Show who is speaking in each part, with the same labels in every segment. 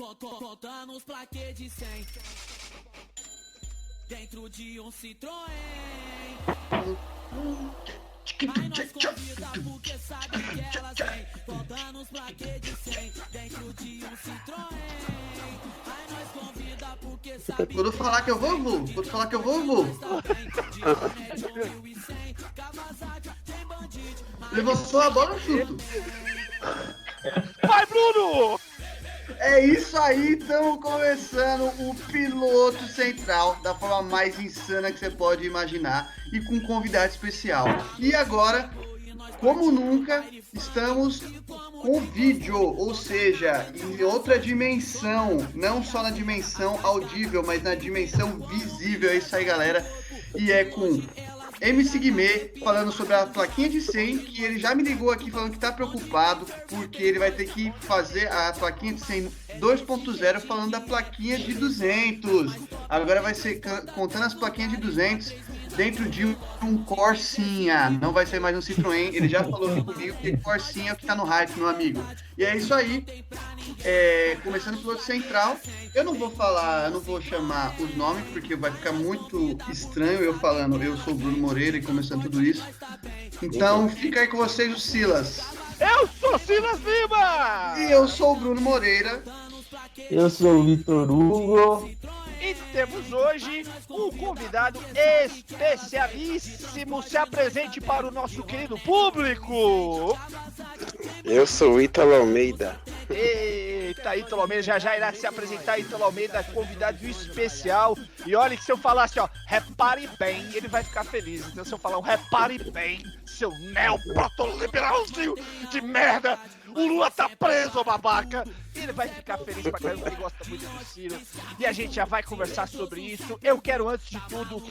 Speaker 1: Contando os plaquês de 100 dentro de um Citroën. Aí nós convida porque sabe que elas vêm. Contando os plaquês de 100 dentro de um Citroën. Aí nós convida porque sabe que
Speaker 2: Quando falar que eu vou, vou. Quando falar que eu vou, vou. Levou só a bola, chuto.
Speaker 3: Vai, Bruno!
Speaker 2: É isso aí, estamos começando o Piloto Central da forma mais insana que você pode imaginar e com um convidado especial. E agora, como nunca, estamos com vídeo, ou seja, em outra dimensão, não só na dimensão audível, mas na dimensão visível. É isso aí, galera. E é com MC Guimê falando sobre a plaquinha de 100, que ele já me ligou aqui falando que tá preocupado, porque ele vai ter que fazer a plaquinha de 100 2.0 falando da plaquinha de 200. Agora vai ser contando as plaquinhas de 200 dentro de um Corsinha. Não vai ser mais um Citroën. Ele já falou aqui comigo que Corsinha é o que tá no hype, meu amigo. E é isso aí. Começando pelo Central. Eu não vou chamar os nomes, porque vai ficar muito estranho eu falando eu sou o Bruno Moreira e começando tudo isso. Então fica aí com vocês o Silas.
Speaker 3: Eu sou Silas Lima!
Speaker 2: E eu sou o Bruno Moreira.
Speaker 4: Eu sou o Vitor Hugo.
Speaker 3: E temos hoje um convidado especialíssimo. Se apresente para o nosso querido público.
Speaker 5: Eu sou o Ítalo Almeida.
Speaker 3: Eita, Ítalo Almeida, já irá se apresentar. Ítalo Almeida, convidado especial. E olha que se eu falar assim, ó, repare bem, ele vai ficar feliz. Então se eu falar um repare bem, seu neoprotoliberalzinho de merda, o Lula tá preso, babaca. Ele vai ficar feliz pra caramba, ele gosta muito do Ciro. E a gente já vai conversar sobre isso. Eu quero, antes de tudo,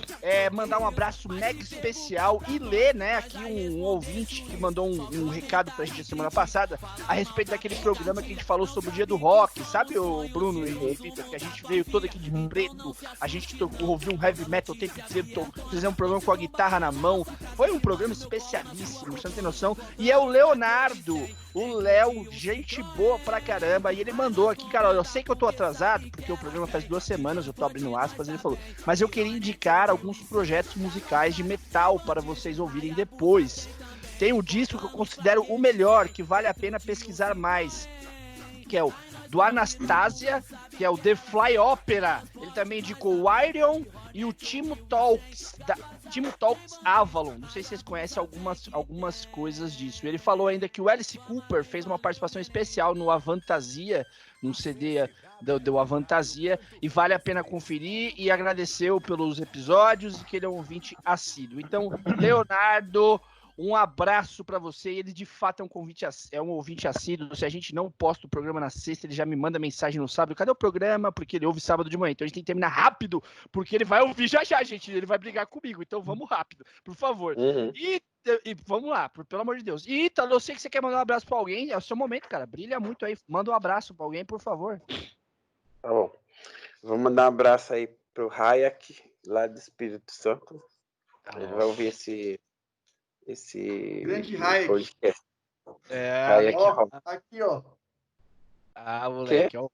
Speaker 3: mandar um abraço mega especial e ler, né, aqui um ouvinte que mandou um recado pra gente semana passada a respeito daquele programa que a gente falou sobre o dia do rock, sabe, o Bruno e Vitor, que a gente veio todo aqui de preto, a gente ouviu um heavy metal o tempo inteiro, fizemos um programa com a guitarra na mão. Foi um programa especialíssimo, você não tem noção. E é o Leonardo, o Léo, gente boa pra caramba, e ele mandou aqui, cara, eu sei que eu tô atrasado, porque o programa faz 2 semanas, eu tô abrindo aspas, ele falou, mas eu queria indicar alguns projetos musicais de metal para vocês ouvirem depois. Tem um disco que eu considero o melhor, que vale a pena pesquisar mais, que é o do Anastasia, que é o The Fly Opera. Ele também indicou o Iron e o Timo Talks Avalon. Não sei se vocês conhecem algumas coisas disso. Ele falou ainda que o Alice Cooper fez uma participação especial no Avantasia, num CD do Avantasia, e vale a pena conferir, e agradeceu pelos episódios e que ele é um ouvinte assíduo. Então, Leonardo, um abraço pra você. Ele de fato é um ouvinte assíduo. Se a gente não posta o programa na sexta, ele já me manda mensagem no sábado. Cadê o programa? Porque ele ouve sábado de manhã. Então a gente tem que terminar rápido, porque ele vai ouvir já, gente. Ele vai brigar comigo. Então vamos rápido, por favor.
Speaker 5: Uhum.
Speaker 3: E vamos lá, pelo amor de Deus. E Ítalo, eu sei que você quer mandar um abraço pra alguém. É o seu momento, cara. Brilha muito aí. Manda um abraço pra alguém, por favor.
Speaker 5: Tá bom. Vou mandar um abraço aí pro Hayek, lá do Espírito Santo. Ele vai ouvir esse
Speaker 2: Grande Hayek.
Speaker 5: podcast.
Speaker 3: Hayek.
Speaker 2: Ó, aqui, ó.
Speaker 3: Ah, moleque, ó.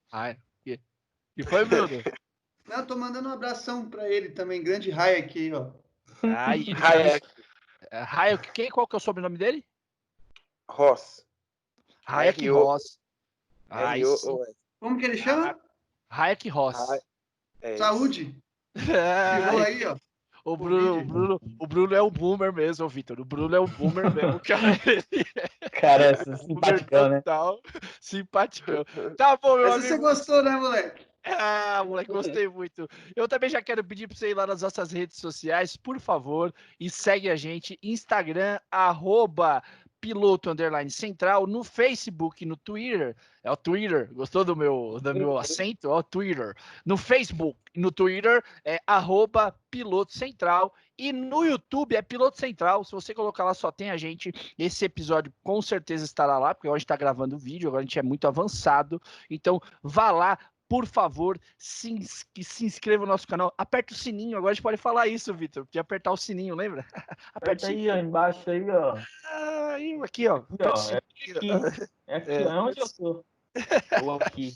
Speaker 3: E foi, Bruno?
Speaker 2: Não, tô mandando um abração pra ele também. Grande Hayek aí, ó.
Speaker 3: Hayek, qual que é o sobrenome dele?
Speaker 5: Ross.
Speaker 3: Hayek Ross.
Speaker 2: Como que ele chama?
Speaker 3: Hayek Ross.
Speaker 2: Saúde. Ficou aí, ó.
Speaker 3: O Bruno é o boomer mesmo, Vitor. O Bruno é o boomer mesmo, cara.
Speaker 4: Cara, é simpaticão, né?
Speaker 3: Simpaticão. Tá bom, meu
Speaker 2: Essa
Speaker 3: amigo.
Speaker 2: você gostou, né, moleque?
Speaker 3: Ah, moleque, gostei muito. Eu também já quero pedir pra você ir lá nas nossas redes sociais, por favor, e segue a gente, Instagram, @piloto_central, no Facebook, no Twitter, é o Twitter, gostou do meu acento? É o Twitter. No Facebook, no Twitter, é @pilotocentral, e no YouTube é Piloto Central. Se você colocar lá, só tem a gente. Esse episódio com certeza estará lá, porque agora a gente tá gravando o vídeo, agora a gente é muito avançado, então vá lá, por favor, se inscreva no nosso canal. Aperta o sininho. Agora a gente pode falar isso, Vitor. De apertar o sininho, lembra?
Speaker 4: Aperta aí, ó, embaixo aí, ó.
Speaker 3: Aqui, ó.
Speaker 4: Aqui, ó. É aqui, é onde eu tô. Ou aqui.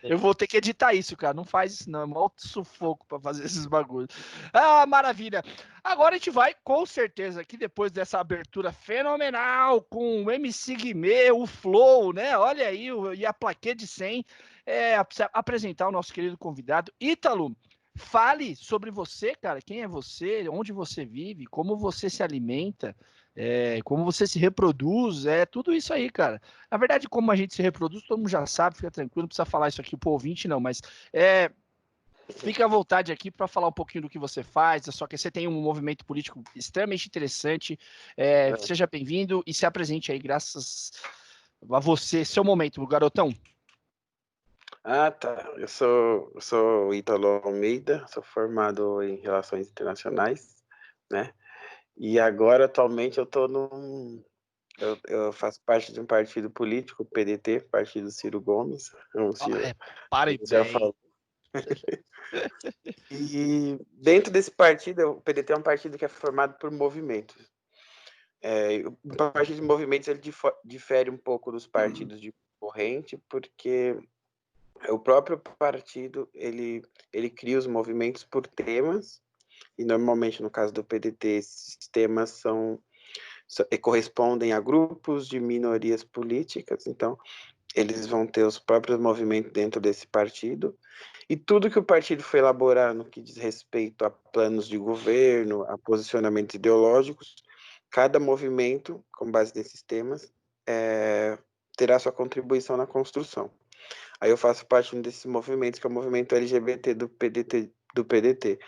Speaker 3: Eu vou ter que editar isso, cara. Não faz isso, não. É mó sufoco pra fazer esses bagulhos. Ah, maravilha. Agora a gente vai, com certeza, aqui depois dessa abertura fenomenal com o MC Guimê, o Flow, né? Olha aí, e a plaquê de 100. Apresentar o nosso querido convidado. Ítalo, fale sobre você, cara. Quem é você? Onde você vive? Como você se alimenta? Como você se reproduz? Tudo isso aí, cara. Na verdade, como a gente se reproduz, todo mundo já sabe, fica tranquilo, não precisa falar isso aqui pro ouvinte, não, mas fica à vontade aqui para falar um pouquinho do que você faz, só que você tem um movimento político extremamente interessante. Seja bem-vindo e se apresente aí, graças a você, seu momento, garotão.
Speaker 5: Ah, tá. Eu sou Ítalo Almeida, sou formado em Relações Internacionais, né? E agora, atualmente, eu faço parte de um partido político, PDT, Partido Ciro Gomes, como o senhor já falou. E dentro desse partido, o PDT é um partido que é formado por movimentos. O partido de movimentos ele difere um pouco dos partidos de corrente, porque o próprio partido ele cria os movimentos por temas, e normalmente no caso do PDT esses temas correspondem a grupos de minorias políticas, então eles vão ter os próprios movimentos dentro desse partido, e tudo que o partido foi elaborar no que diz respeito a planos de governo, a posicionamentos ideológicos, cada movimento, com base nesses temas, terá sua contribuição na construção. Aí eu faço parte de um desses movimentos, que é o movimento LGBT do PDT.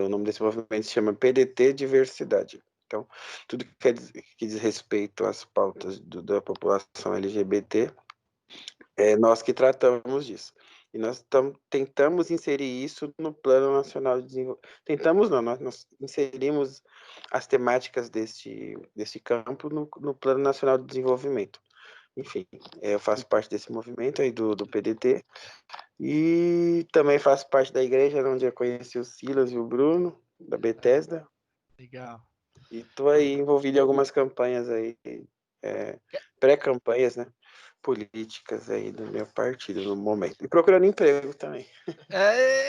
Speaker 5: O nome desse movimento se chama PDT Diversidade. Então, tudo que diz respeito às pautas da população LGBT, é nós que tratamos disso. E nós tentamos inserir isso no Plano Nacional de Desenvolvimento. Tentamos não, nós inserimos as temáticas desse campo no Plano Nacional de Desenvolvimento. Enfim, eu faço parte desse movimento aí do PDT e também faço parte da igreja onde eu conheci o Silas e o Bruno, da Bethesda.
Speaker 3: Legal.
Speaker 5: E estou aí envolvido em algumas campanhas aí, pré-campanhas, né? Políticas aí do meu partido no momento. E procurando emprego também.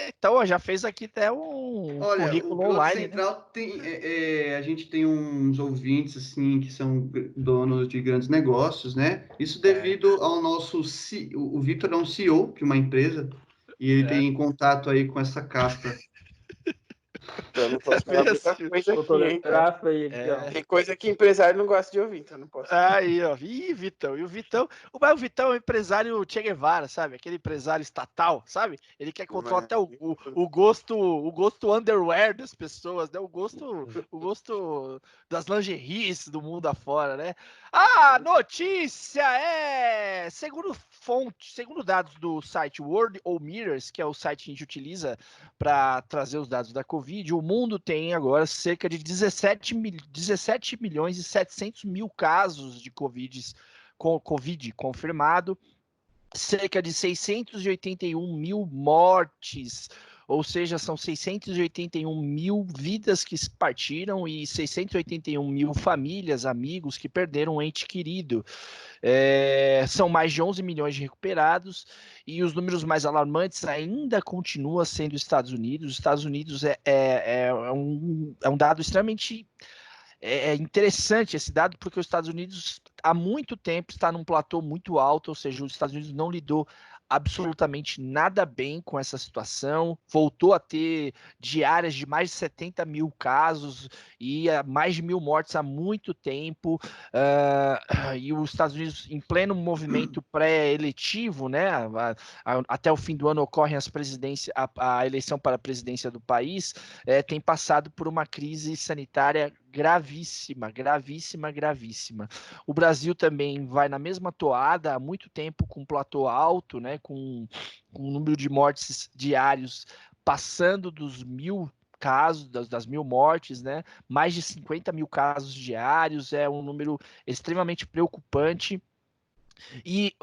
Speaker 3: Então, já fez aqui até um currículo
Speaker 2: o Piloto
Speaker 3: online,
Speaker 2: Central, né? A gente tem uns ouvintes assim que são donos de grandes negócios, né? Isso devido ao nosso o Vitor é um CEO de uma empresa e ele tem contato aí com essa casta.
Speaker 5: Então eu não posso falar muita coisa aqui, hein? Tem coisa que empresário não gosta de ouvir, então não posso.
Speaker 3: Aí, ó. Ih, Vitão. E o Vitão é um empresário Che Guevara, sabe? Aquele empresário estatal, sabe? Ele quer controlar até o gosto underwear das pessoas, né? O gosto das lingeries do mundo afora, né? A notícia segundo dados do site Worldometers, que é o site que a gente utiliza para trazer os dados da Covid, o mundo tem agora cerca de 17 milhões e 700 mil casos de Covid confirmado, cerca de 681 mil mortes, ou seja, são 681 mil vidas que partiram e 681 mil famílias, amigos que perderam um ente querido. São mais de 11 milhões de recuperados e os números mais alarmantes ainda continuam sendo os Estados Unidos. Os Estados Unidos é um dado extremamente interessante esse dado, porque os Estados Unidos há muito tempo está num platô muito alto, ou seja, os Estados Unidos não lidou absolutamente nada bem com essa situação, voltou a ter diárias de mais de 70 mil casos e mais de 1.000 mortes há muito tempo, e os Estados Unidos em pleno movimento pré-eletivo, né, até o fim do ano ocorre a eleição para a presidência do país, tem passado por uma crise sanitária gravíssima. O Brasil também vai na mesma toada há muito tempo, com um platô alto, né, com um número de mortes diários passando dos 1.000 casos, das 1.000 mortes, né, mais de 50 mil casos diários, é um número extremamente preocupante. E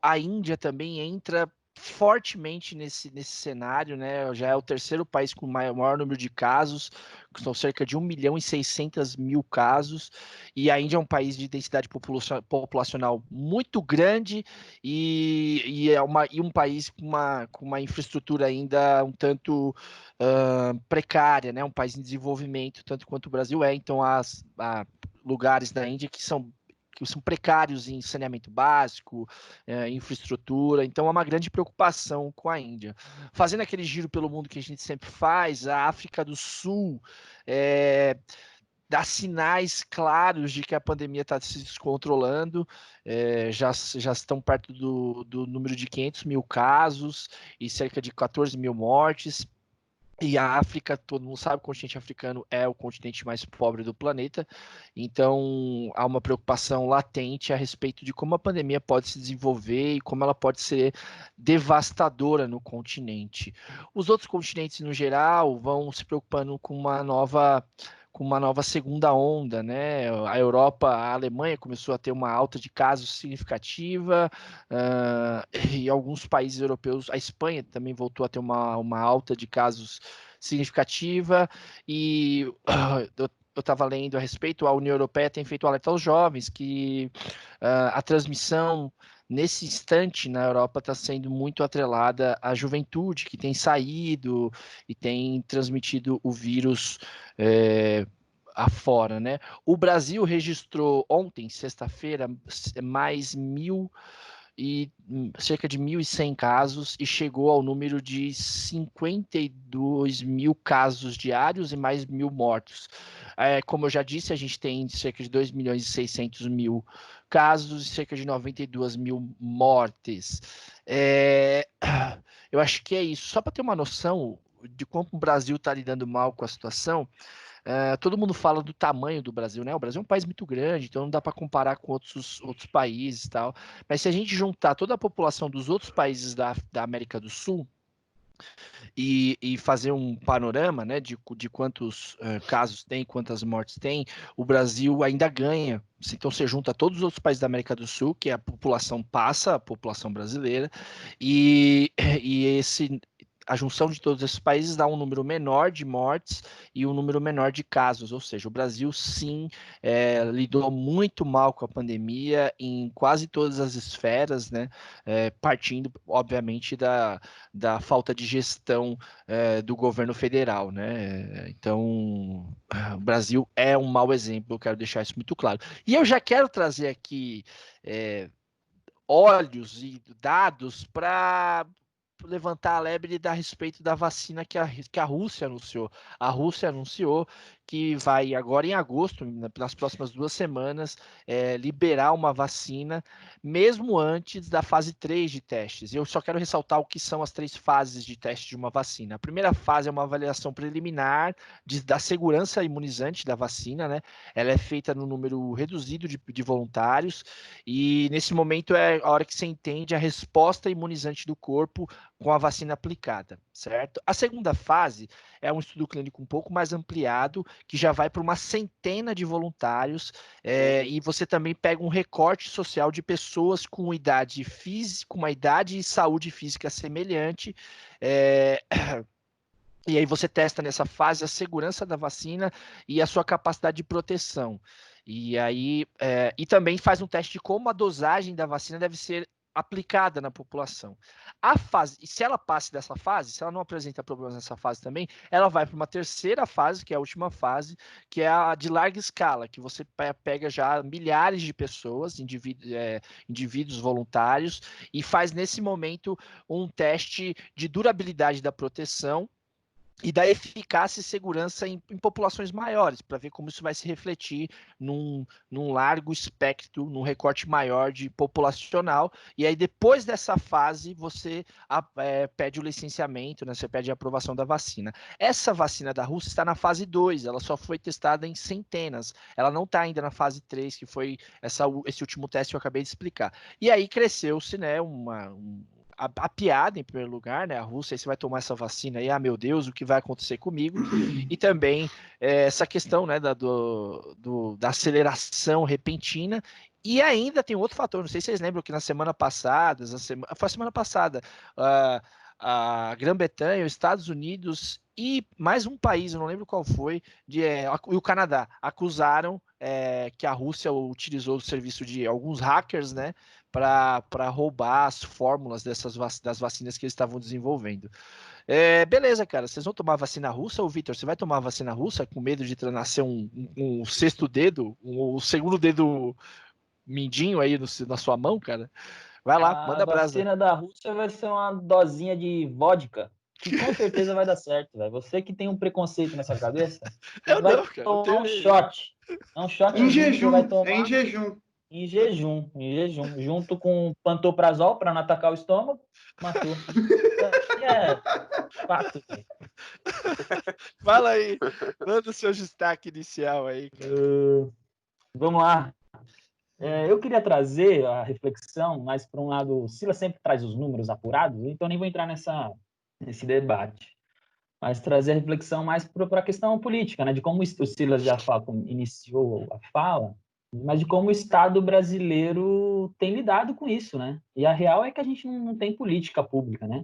Speaker 3: a Índia também entra
Speaker 6: fortemente nesse cenário, né? Já é o terceiro país com maior número de casos, que são cerca de 1.600.000 casos, e a Índia é um país de densidade populacional muito grande e um país com uma infraestrutura ainda um tanto precária, né? Um país em desenvolvimento, tanto quanto o Brasil é, então há lugares da Índia que são precários em saneamento básico, infraestrutura, então é uma grande preocupação com a Índia. Fazendo aquele giro pelo mundo que a gente sempre faz, a África do Sul dá sinais claros de que a pandemia está se descontrolando, já estão perto do número de 500.000 casos e cerca de 14.000 mortes. E a África, todo mundo sabe, o continente africano é o continente mais pobre do planeta, então há uma preocupação latente a respeito de como a pandemia pode se desenvolver e como ela pode ser devastadora no continente. Os outros continentes, no geral, vão se preocupando com uma nova segunda onda, né? A Europa, a Alemanha começou a ter uma alta de casos significativa, e alguns países europeus, a Espanha também voltou a ter uma alta de casos significativa, e eu estava lendo a respeito, a União Europeia tem feito alerta aos jovens que a transmissão nesse instante na Europa está sendo muito atrelada à juventude que tem saído e tem transmitido o vírus afora, né? O Brasil registrou ontem, sexta-feira, mais cerca de 1.100 casos e chegou ao número de 52.000 casos diários e mais 1.000 mortos. Como eu já disse, a gente tem cerca de 2.600.000 casos e cerca de 92.000 mortes. Eu acho que é isso. Só para ter uma noção de como o Brasil está lidando mal com a situação, todo mundo fala do tamanho do Brasil, né? O Brasil é um país muito grande, então não dá para comparar com outros países e tal. Mas se a gente juntar toda a população dos outros países da América do Sul e fazer um panorama, né, de quantos casos tem, quantas mortes tem, o Brasil ainda ganha. Então você junta todos os outros países da América do Sul, que a população passa a população brasileira, e a junção de todos esses países dá um número menor de mortes e um número menor de casos, ou seja, o Brasil sim lidou muito mal com a pandemia em quase todas as esferas, né, partindo, obviamente, da falta de gestão do governo federal, né, então o Brasil é um mau exemplo, eu quero deixar isso muito claro. E eu já quero trazer aqui olhos e dados para levantar a lebre a respeito da vacina que a Rússia anunciou. A Rússia anunciou que vai agora em agosto, nas próximas 2 semanas, liberar uma vacina, mesmo antes da fase 3 de testes. Eu só quero ressaltar o que são as 3 fases de teste de uma vacina. A primeira fase é uma avaliação preliminar da segurança imunizante da vacina, né? Ela é feita no número reduzido de voluntários, e nesse momento é a hora que você entende a resposta imunizante do corpo com a vacina aplicada, certo? A segunda fase é um estudo clínico um pouco mais ampliado, que já vai para uma centena de voluntários, e você também pega um recorte social de pessoas com idade física, com uma idade e saúde física semelhante, e aí você testa nessa fase a segurança da vacina e a sua capacidade de proteção. E aí, e também faz um teste de como a dosagem da vacina deve ser aplicada na população. A fase, e se ela passa dessa fase, se ela não apresenta problemas nessa fase também, ela vai para uma terceira fase, que é a última fase, que é a de larga escala, que você pega já milhares de pessoas, indivíduos voluntários, e faz nesse momento um teste de durabilidade da proteção e da eficácia e segurança em populações maiores, para ver como isso vai se refletir num largo espectro, num recorte maior de populacional. E aí, depois dessa fase, você pede o licenciamento, né? Você pede a aprovação da vacina. Essa vacina da Rússia está na fase 2, ela só foi testada em centenas. Ela não está ainda na fase 3, que foi esse último teste que eu acabei de explicar. E aí cresceu-se, né, a piada, em primeiro lugar, né? A Rússia, aí você vai tomar essa vacina aí, meu Deus, o que vai acontecer comigo? E também essa questão, né, da aceleração repentina E ainda tem outro fator, não sei se vocês lembram que na semana passada, foi a semana passada, a Grã-Bretanha, os Estados Unidos e mais um país, eu não lembro qual foi, e o Canadá, acusaram que a Rússia utilizou o serviço de alguns hackers, né, para roubar as fórmulas das vacinas que eles estavam desenvolvendo. Beleza, cara, vocês vão tomar vacina russa? Ou, Vitor, você vai tomar vacina russa com medo de nascer um sexto dedo, um segundo dedo mindinho aí na sua mão, cara? Vai lá,
Speaker 4: A
Speaker 6: manda brasa.
Speaker 4: vacina da Rússia vai ser uma dosinha de vodka, que com certeza vai dar certo, velho. Você que tem um preconceito nessa cabeça,
Speaker 6: Eu
Speaker 4: vai
Speaker 6: não, cara, eu
Speaker 4: tomar um
Speaker 6: tenho...
Speaker 4: shot. É um
Speaker 2: Em
Speaker 4: shotzinho que você vai
Speaker 2: jejum,
Speaker 4: tomar
Speaker 2: em jejum.
Speaker 4: em jejum, junto com pantoprazol para não atacar o estômago, matou. É fato, velho.
Speaker 6: Fala aí, manda o seu destaque inicial aí, cara.
Speaker 4: Vamos lá. Eu queria trazer a reflexão mais para um lado. O Silas sempre traz os números apurados, então nem vou entrar nesse debate, mas trazer a reflexão mais para a questão política, né? De como o Silas já iniciou a fala, mas de como o Estado brasileiro tem lidado com isso, né? E a real é que a gente não tem política pública, né?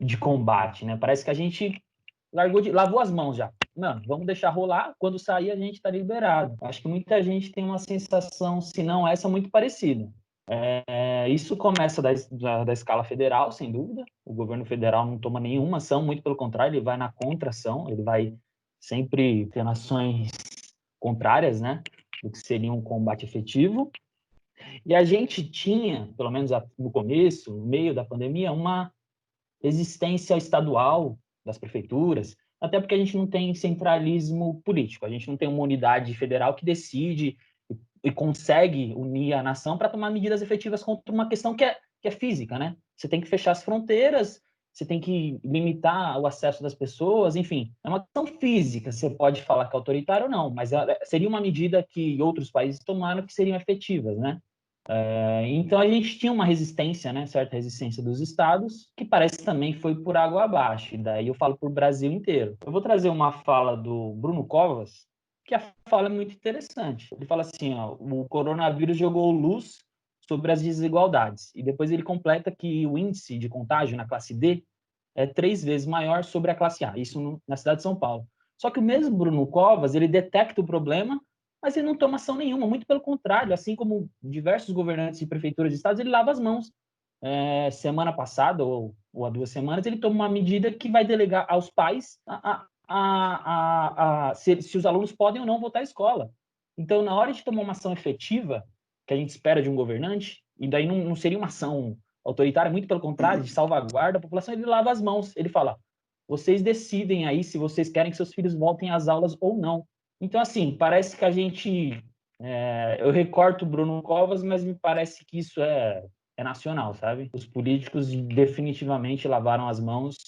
Speaker 4: De combate, né? Parece que a gente lavou as mãos já. Não, vamos deixar rolar, quando sair a gente está liberado. Acho que muita gente tem uma sensação, se não essa, muito parecida. Isso começa da escala federal, sem dúvida. O governo federal não toma nenhuma ação, muito pelo contrário, ele vai na contração, ele vai sempre ter ações contrárias, né, do que seria um combate efetivo. E a gente tinha, pelo menos no começo, no meio da pandemia, uma existência estadual das prefeituras, até porque a gente não tem centralismo político, a gente não tem uma unidade federal que decide e consegue unir a nação para tomar medidas efetivas contra uma questão que é física, né? Você tem que fechar as fronteiras, você tem que limitar o acesso das pessoas, enfim, é uma questão física, você pode falar que é autoritário ou não, mas seria uma medida que outros países tomaram que seriam efetivas, né? Então a gente tinha uma resistência, né, certa resistência dos estados, que parece que também foi por água abaixo, e daí eu falo por Brasil inteiro. Eu vou trazer uma fala do Bruno Covas, que a fala é muito interessante. Ele fala assim, ó, o coronavírus jogou luz sobre as desigualdades, e depois ele completa que o índice de contágio na classe D é 3 vezes maior sobre a classe A, isso na cidade de São Paulo. Só que o mesmo Bruno Covas, ele detecta o problema, mas ele não toma ação nenhuma, muito pelo contrário, assim como diversos governantes de prefeituras de estados, ele lava as mãos. Semana passada, ou há 2 semanas, ele toma uma medida que vai delegar aos pais se os alunos podem ou não voltar à escola. Então, na hora de tomar uma ação efetiva, que a gente espera de um governante, e daí não seria uma ação autoritária, muito pelo contrário, de salvaguarda da população, ele lava as mãos. Ele fala, vocês decidem aí se vocês querem que seus filhos voltem às aulas ou não. Então, assim, parece que a gente... eu recorto o Bruno Covas, mas me parece que isso é nacional, sabe? Os políticos definitivamente lavaram as mãos.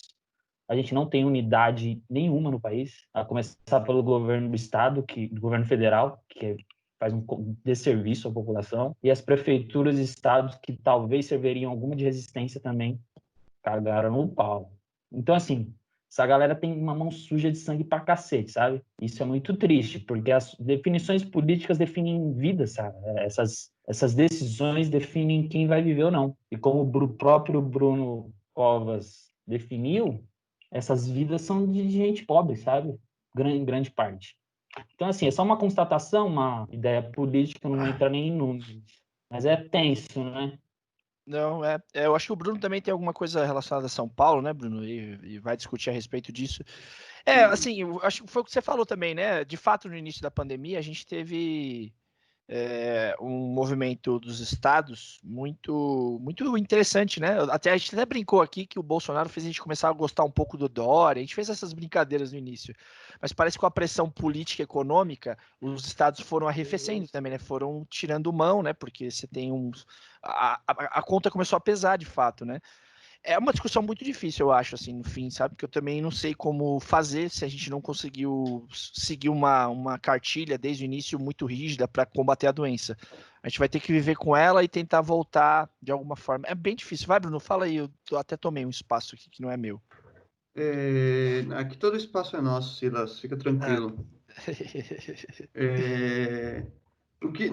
Speaker 4: A gente não tem unidade nenhuma no país, a começar pelo governo do estado, do governo federal, que faz um desserviço à população, e as prefeituras e estados que talvez serviriam alguma de resistência também cagaram no pau. Então, assim, essa galera tem uma mão suja de sangue pra cacete, sabe? Isso é muito triste, porque as definições políticas definem vidas, sabe? Essas decisões definem quem vai viver ou não. E como o próprio Bruno Covas definiu, essas vidas são de gente pobre, sabe? Em grande parte. Então, assim, é só uma constatação, uma ideia política, não entra nem em números. Mas é tenso, né?
Speaker 6: Não, eu acho que o Bruno também tem alguma coisa relacionada a São Paulo, né, Bruno? E vai discutir a respeito disso. Assim, eu acho que foi o que você falou também, né? De fato, no início da pandemia, a gente teve um movimento dos estados muito, muito interessante, né? A gente até brincou aqui que o Bolsonaro fez a gente começar a gostar um pouco do Dória, a gente fez essas brincadeiras no início, mas parece que com a pressão política e econômica, os estados foram arrefecendo também, né? Foram tirando mão, né? Porque você tem a conta começou a pesar de fato, né? É uma discussão muito difícil, eu acho, assim, no fim, sabe? Porque eu também não sei como fazer se a gente não conseguiu seguir uma cartilha desde o início muito rígida para combater a doença. A gente vai ter que viver com ela e tentar voltar de alguma forma. É bem difícil. Vai, Bruno, fala aí. Eu até tomei um espaço aqui que não é meu.
Speaker 2: Aqui todo espaço é nosso, Silas, fica tranquilo.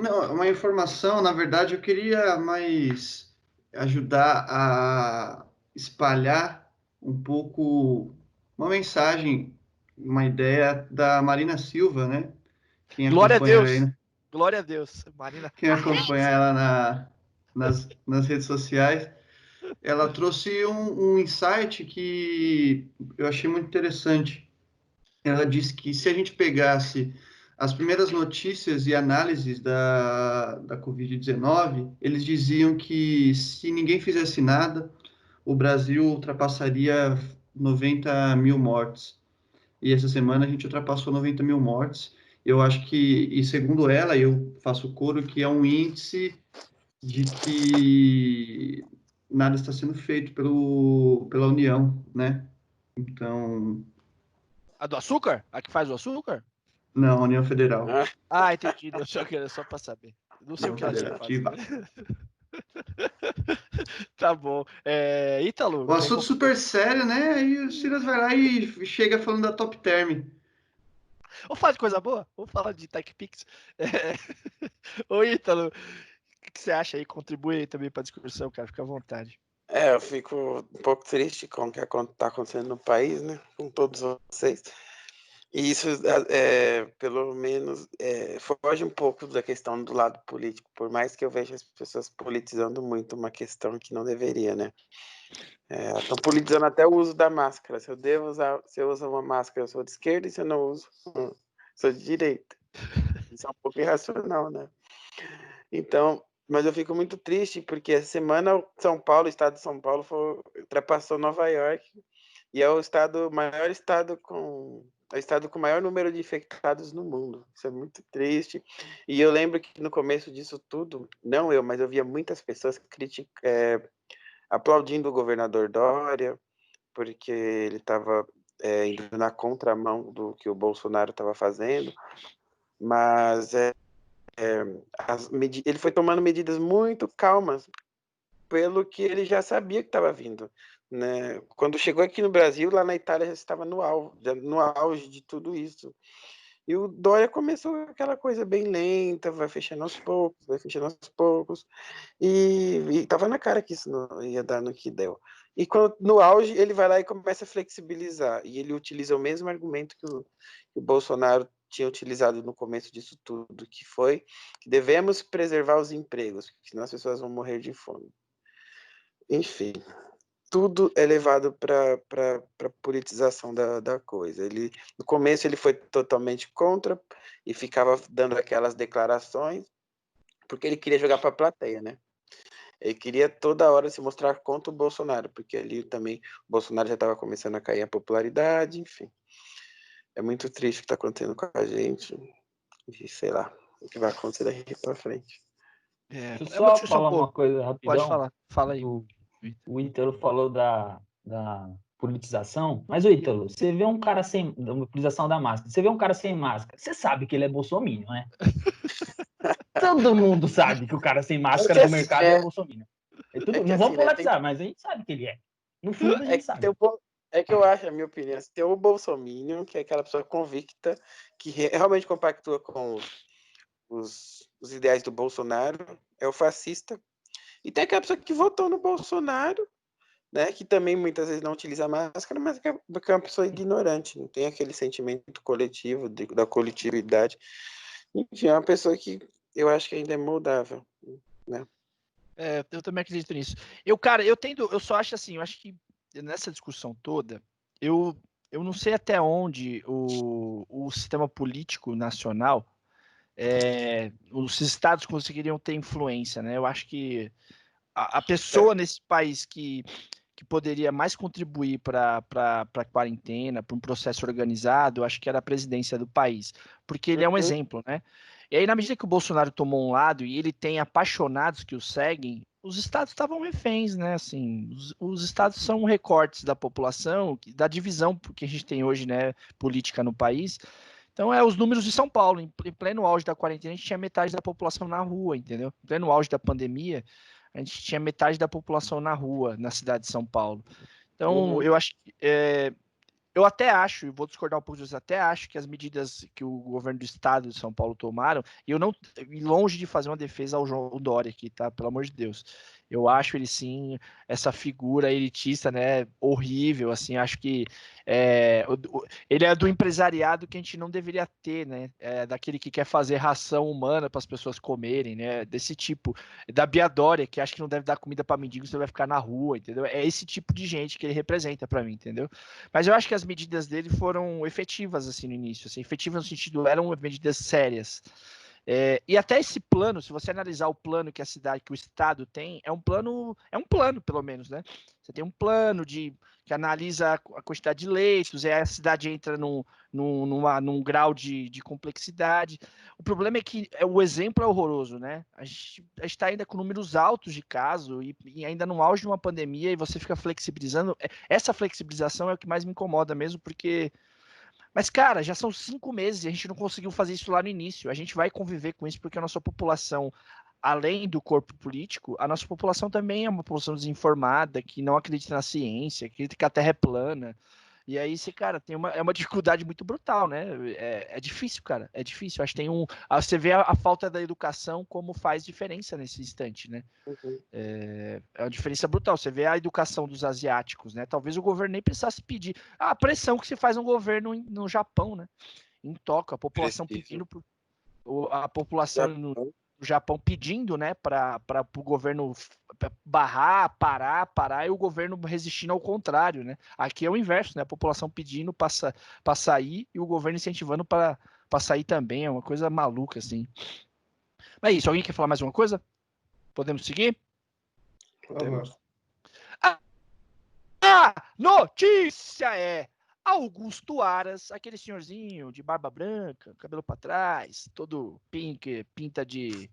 Speaker 2: Não, uma informação, na verdade, eu queria mais ajudar a espalhar um pouco uma mensagem, uma ideia da Marina Silva, né? Quem
Speaker 6: Glória a
Speaker 2: acompanha ela aí,
Speaker 6: Deus.
Speaker 2: né?
Speaker 6: Glória a Deus. Marina.
Speaker 2: Quem acompanha ela nas redes sociais, ela trouxe um insight que eu achei muito interessante. Ela disse que se a gente pegasse as primeiras notícias e análises da Covid-19, eles diziam que se ninguém fizesse nada, o Brasil ultrapassaria 90 mil mortes. E essa semana a gente ultrapassou 90 mil mortes. Eu acho que, e segundo ela, eu faço coro, que é um índice de que nada está sendo feito pela União, né? Então,
Speaker 6: A do açúcar? A que faz o açúcar?
Speaker 2: não, União Federal.
Speaker 5: Ah,
Speaker 6: Ah, entendi. Só para saber. Não sei o
Speaker 2: União
Speaker 6: que ela tinha que fazer.
Speaker 2: Federativa.
Speaker 6: Tá bom. Ítalo,
Speaker 2: O assunto super sério, né? Aí o Silas vai lá e chega falando da Top Term.
Speaker 6: vamos falar de coisa boa? Vamos falar de TechPix. Ô, Ítalo, o que você acha aí? Contribui aí também para a discussão, cara. Fica à vontade.
Speaker 5: eu fico um pouco triste com o que está acontecendo no país, né? Com todos vocês. E isso, pelo menos, foge um pouco da questão do lado político, por mais que eu veja as pessoas politizando muito uma questão que não deveria, né? Estão politizando até o uso da máscara. Se eu uso uma máscara, eu sou de esquerda, e se eu não uso, sou de direita. Isso é um pouco irracional, né? Então, mas eu fico muito triste porque essa semana o estado de São Paulo ultrapassou Nova York e é o estado com o maior número de infectados no mundo. Isso é muito triste. E eu lembro que no começo disso tudo, não eu, mas eu via muitas pessoas aplaudindo o governador Dória, porque ele estava indo na contramão do que o Bolsonaro estava fazendo, mas ele foi tomando medidas muito calmas, pelo que ele já sabia que estava vindo, né? Quando chegou aqui no Brasil, lá na Itália já estava no auge de tudo isso. E o Dória começou aquela coisa bem lenta, vai fechando aos poucos, e estava na cara que isso não ia dar no que deu. E no auge, ele vai lá e começa a flexibilizar, e ele utiliza o mesmo argumento que o Bolsonaro tinha utilizado no começo disso tudo, que foi que devemos preservar os empregos, porque senão as pessoas vão morrer de fome. Enfim, tudo é levado para a politização da coisa. No começo ele foi totalmente contra e ficava dando aquelas declarações, porque ele queria jogar para a plateia, né? Ele queria toda hora se mostrar contra o Bolsonaro, porque ali também o Bolsonaro já estava começando a cair a popularidade, enfim. É muito triste o que está acontecendo com a gente, e sei lá o que vai acontecer daqui para frente.
Speaker 4: Deixa eu
Speaker 6: É uma
Speaker 4: só
Speaker 6: discussão
Speaker 4: falar
Speaker 6: boa.
Speaker 4: uma coisa
Speaker 6: Pode
Speaker 4: rapidão.
Speaker 6: falar. Fala aí.
Speaker 4: O Ítalo falou da politização, mas o Ítalo, você vê um cara sem da utilização da máscara, você vê um cara sem máscara, você sabe que ele é bolsominion, né? Todo mundo sabe que o cara sem máscara do mercado é bolsominion. Não vamos polarizar, mas a gente sabe que ele é. No fundo, a gente sabe.
Speaker 5: É que eu acho, a minha opinião, tem o bolsominion, que é aquela pessoa convicta, que realmente compactua com os ideais do Bolsonaro, é o fascista. E tem aquela pessoa que votou no Bolsonaro, né, que também muitas vezes não utiliza máscara, mas que é uma pessoa ignorante, não tem aquele sentimento coletivo, da coletividade. Enfim, é uma pessoa que eu acho que ainda é moldável, né?
Speaker 6: Eu também acredito nisso. Eu só acho assim, eu acho que nessa discussão toda, eu não sei até onde o sistema político nacional, os estados conseguiriam ter influência, né? Eu acho que a pessoa nesse país que poderia mais contribuir para a quarentena, para um processo organizado, eu acho que era a presidência do país, porque ele é um exemplo, né? E aí, na medida que o Bolsonaro tomou um lado e ele tem apaixonados que o seguem, os estados estavam reféns, né? Assim, os estados são recortes da população, da divisão que a gente tem hoje, né, política no país. Então, os números de São Paulo, em pleno auge da quarentena, a gente tinha metade da população na rua, entendeu? Em pleno auge da pandemia, a gente tinha metade da população na rua, na cidade de São Paulo. Então, eu eu até acho, e vou discordar um pouco disso, até acho que as medidas que o governo do estado de São Paulo tomaram, e eu não, longe de fazer uma defesa ao João Dória aqui, tá? Pelo amor de Deus. Eu acho ele sim essa figura elitista, né? Horrível, assim. Acho que ele é do empresariado que a gente não deveria ter, né? Daquele que quer fazer ração humana para as pessoas comerem, né? Desse tipo. Da Bia Dória, que acha que não deve dar comida para mendigo, você vai ficar na rua, entendeu? É esse tipo de gente que ele representa para mim, entendeu? Mas eu acho que as medidas dele foram efetivas, assim, no início. Assim, efetivas no sentido, eram medidas sérias. E até esse plano, se você analisar o plano que a cidade, que o estado tem, é um plano pelo menos, né? Você tem um plano que analisa a quantidade de leitos, a cidade entra num grau de complexidade. O problema é que o exemplo é horroroso, né? A gente está ainda com números altos de casos e ainda no auge de uma pandemia e você fica flexibilizando. Essa flexibilização é o que mais me incomoda mesmo, porque mas, cara, já são 5 meses e a gente não conseguiu fazer isso lá no início. A gente vai conviver com isso porque a nossa população, além do corpo político, a nossa população também é uma população desinformada, que não acredita na ciência, que acredita que a Terra é plana. E aí, cara, é uma dificuldade muito brutal, né? É difícil, cara. É difícil. Acho que você vê a falta da educação como faz diferença nesse instante, né?
Speaker 5: Uhum.
Speaker 6: É uma diferença brutal. Você vê a educação dos asiáticos, né? Talvez o governo nem precisasse pedir. A pressão que se faz no governo no Japão, né? Em Tóquio, a população
Speaker 5: Precisa.
Speaker 6: pedindo, a população no Japão pedindo, né, para o governo barrar, parar, e o governo resistindo ao contrário, né? Aqui é o inverso, né? A população pedindo para sair e o governo incentivando para sair também. É uma coisa maluca, assim. Mas é isso. Alguém quer falar mais uma coisa? Podemos seguir?
Speaker 5: Podemos.
Speaker 6: A notícia é Augusto Aras, aquele senhorzinho de barba branca, cabelo para trás, todo pink, pinta de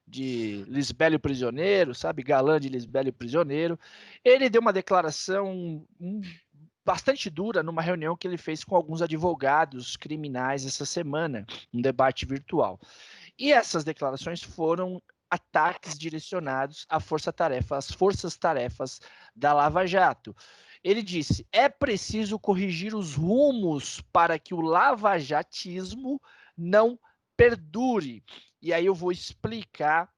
Speaker 6: Lisbélio Prisioneiro, sabe? Galã de Lisbélio Prisioneiro. Ele deu uma declaração bastante dura numa reunião que ele fez com alguns advogados criminais essa semana, um debate virtual. E essas declarações foram ataques direcionados às forças-tarefas da Lava Jato. Ele disse: é preciso corrigir os rumos para que o lavajatismo não perdure. E aí eu vou explicar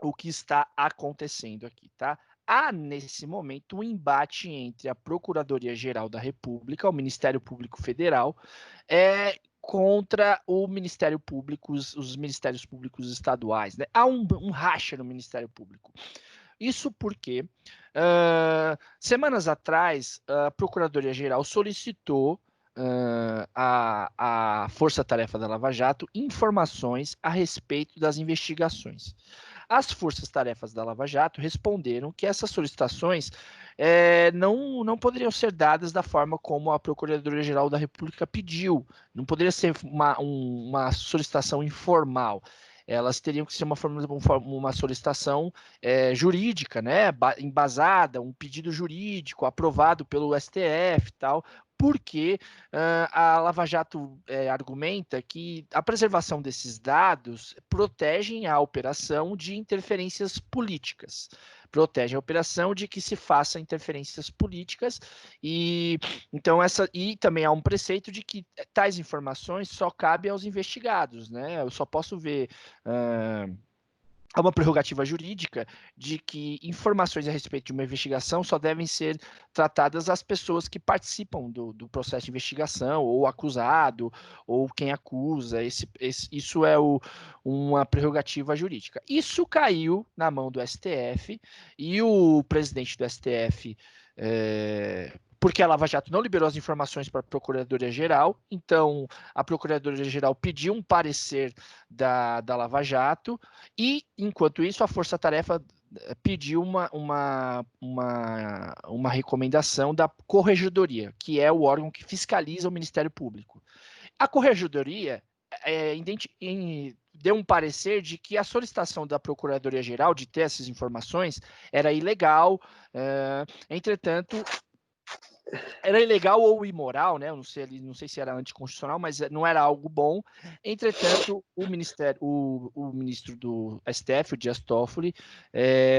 Speaker 6: o que está acontecendo aqui, tá? Há, nesse momento, um embate entre a Procuradoria-Geral da República, o Ministério Público Federal, contra o Ministério Público, os Ministérios Públicos estaduais, né? Há um racha no Ministério Público. Isso porque, semanas atrás, a Procuradoria-Geral solicitou a Força-Tarefa da Lava Jato informações a respeito das investigações. As forças-tarefas da Lava Jato responderam que essas solicitações não poderiam ser dadas da forma como a Procuradoria-Geral da República pediu. Não poderia ser uma solicitação informal. Elas teriam que ser uma solicitação jurídica, né, embasada, um pedido jurídico aprovado pelo STF e tal, porque a Lava Jato argumenta que a preservação desses dados protegem a operação de interferências políticas, protege a operação de que se faça interferências políticas e também há um preceito de que tais informações só cabem aos investigados, né? Eu só posso ver há uma prerrogativa jurídica de que informações a respeito de uma investigação só devem ser tratadas às pessoas que participam do processo de investigação, ou acusado, ou quem acusa. Isso é uma prerrogativa jurídica. Isso caiu na mão do STF, e o presidente do STF, porque a Lava Jato não liberou as informações para a Procuradoria-Geral, então a Procuradoria-Geral pediu um parecer da Lava Jato, e, enquanto isso, a Força Tarefa pediu uma recomendação da Corregedoria, que é o órgão que fiscaliza o Ministério Público. A Corregedoria deu um parecer de que a solicitação da Procuradoria-Geral de ter essas informações era ilegal, entretanto, era ilegal ou imoral, né? Eu não sei se era anticonstitucional, mas não era algo bom. Entretanto, o ministro do STF, o Dias Toffoli,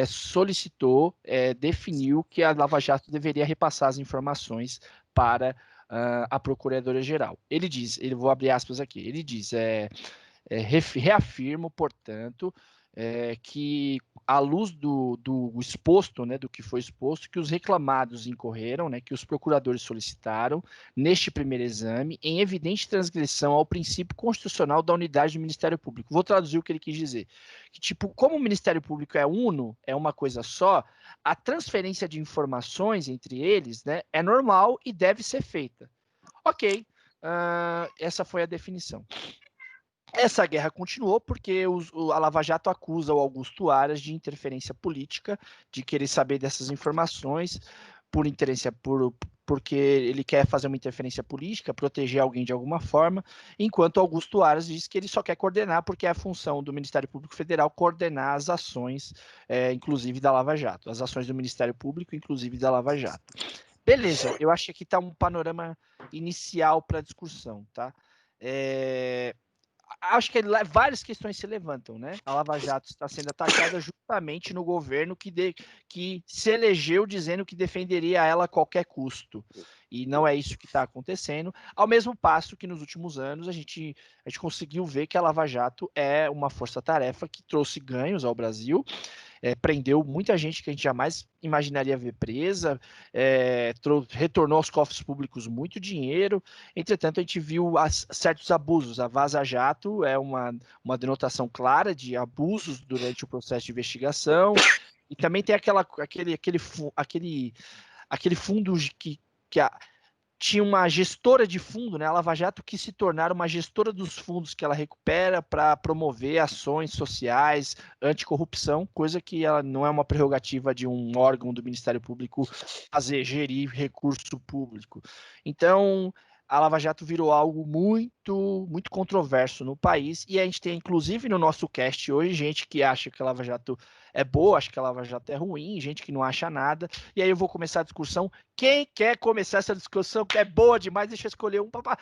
Speaker 6: solicitou, definiu que a Lava Jato deveria repassar as informações para a Procuradoria-Geral. Ele diz, vou abrir aspas aqui, ele diz, reafirmo, portanto, que à luz do exposto, né, do que foi exposto, que os reclamados incorreram, né, que os procuradores solicitaram, neste primeiro exame, em evidente transgressão ao princípio constitucional da unidade do Ministério Público. Vou traduzir o que ele quis dizer. Que, tipo, como o Ministério Público é uno, é uma coisa só, a transferência de informações entre eles, né, é normal e deve ser feita. Ok, essa foi a definição. Essa guerra continuou porque a Lava Jato acusa o Augusto Aras de interferência política, de querer saber dessas informações porque ele quer fazer uma interferência política, proteger alguém de alguma forma, enquanto Augusto Aras diz que ele só quer coordenar porque é a função do Ministério Público Federal coordenar as ações, inclusive da Lava Jato, as ações do Ministério Público, inclusive da Lava Jato. Beleza, eu acho que aqui está um panorama inicial para a discussão, tá? Acho que várias questões se levantam, né? A Lava Jato está sendo atacada justamente no governo que se elegeu dizendo que defenderia ela a qualquer custo. E não é isso que está acontecendo. Ao mesmo passo que nos últimos anos a gente conseguiu ver que a Lava Jato é uma força-tarefa que trouxe ganhos ao Brasil. Prendeu muita gente que a gente jamais imaginaria ver presa, retornou aos cofres públicos muito dinheiro. Entretanto, a gente viu certos abusos. A Vaza Jato é uma denotação clara de abusos durante o processo de investigação. E também tem aquele fundo que tinha uma gestora de fundo, né? A Lava Jato quis se tornar uma gestora dos fundos que ela recupera para promover ações sociais, anticorrupção, coisa que ela não é uma prerrogativa de um órgão do Ministério Público gerir recurso público. Então, a Lava Jato virou algo muito, muito controverso no país, e a gente tem, inclusive, no nosso cast hoje, gente que acha que a Lava Jato é boa, acha que a Lava Jato é ruim, gente que não acha nada, e aí eu vou começar a discussão. Quem quer começar essa discussão, que é boa demais, deixa eu escolher um papá.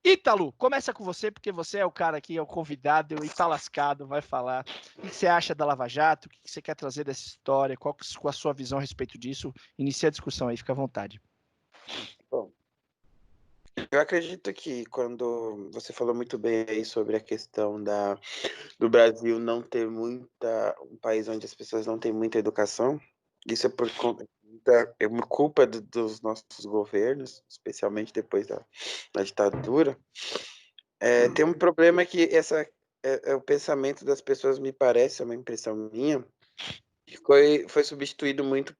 Speaker 6: Ítalo, começa com você, porque você é o cara aqui, é o convidado, e tá lascado, vai falar. O que você acha da Lava Jato? O que você quer trazer dessa história? Qual a sua visão a respeito disso? Inicia a discussão aí, fica à vontade.
Speaker 5: Bom, eu acredito que quando você falou muito bem aí sobre a questão do Brasil não ter um país onde as pessoas não têm muita educação, isso é por conta, é uma culpa dos nossos governos, especialmente depois da ditadura. Tem um problema que o pensamento das pessoas, me parece, é uma impressão minha, que foi substituído muito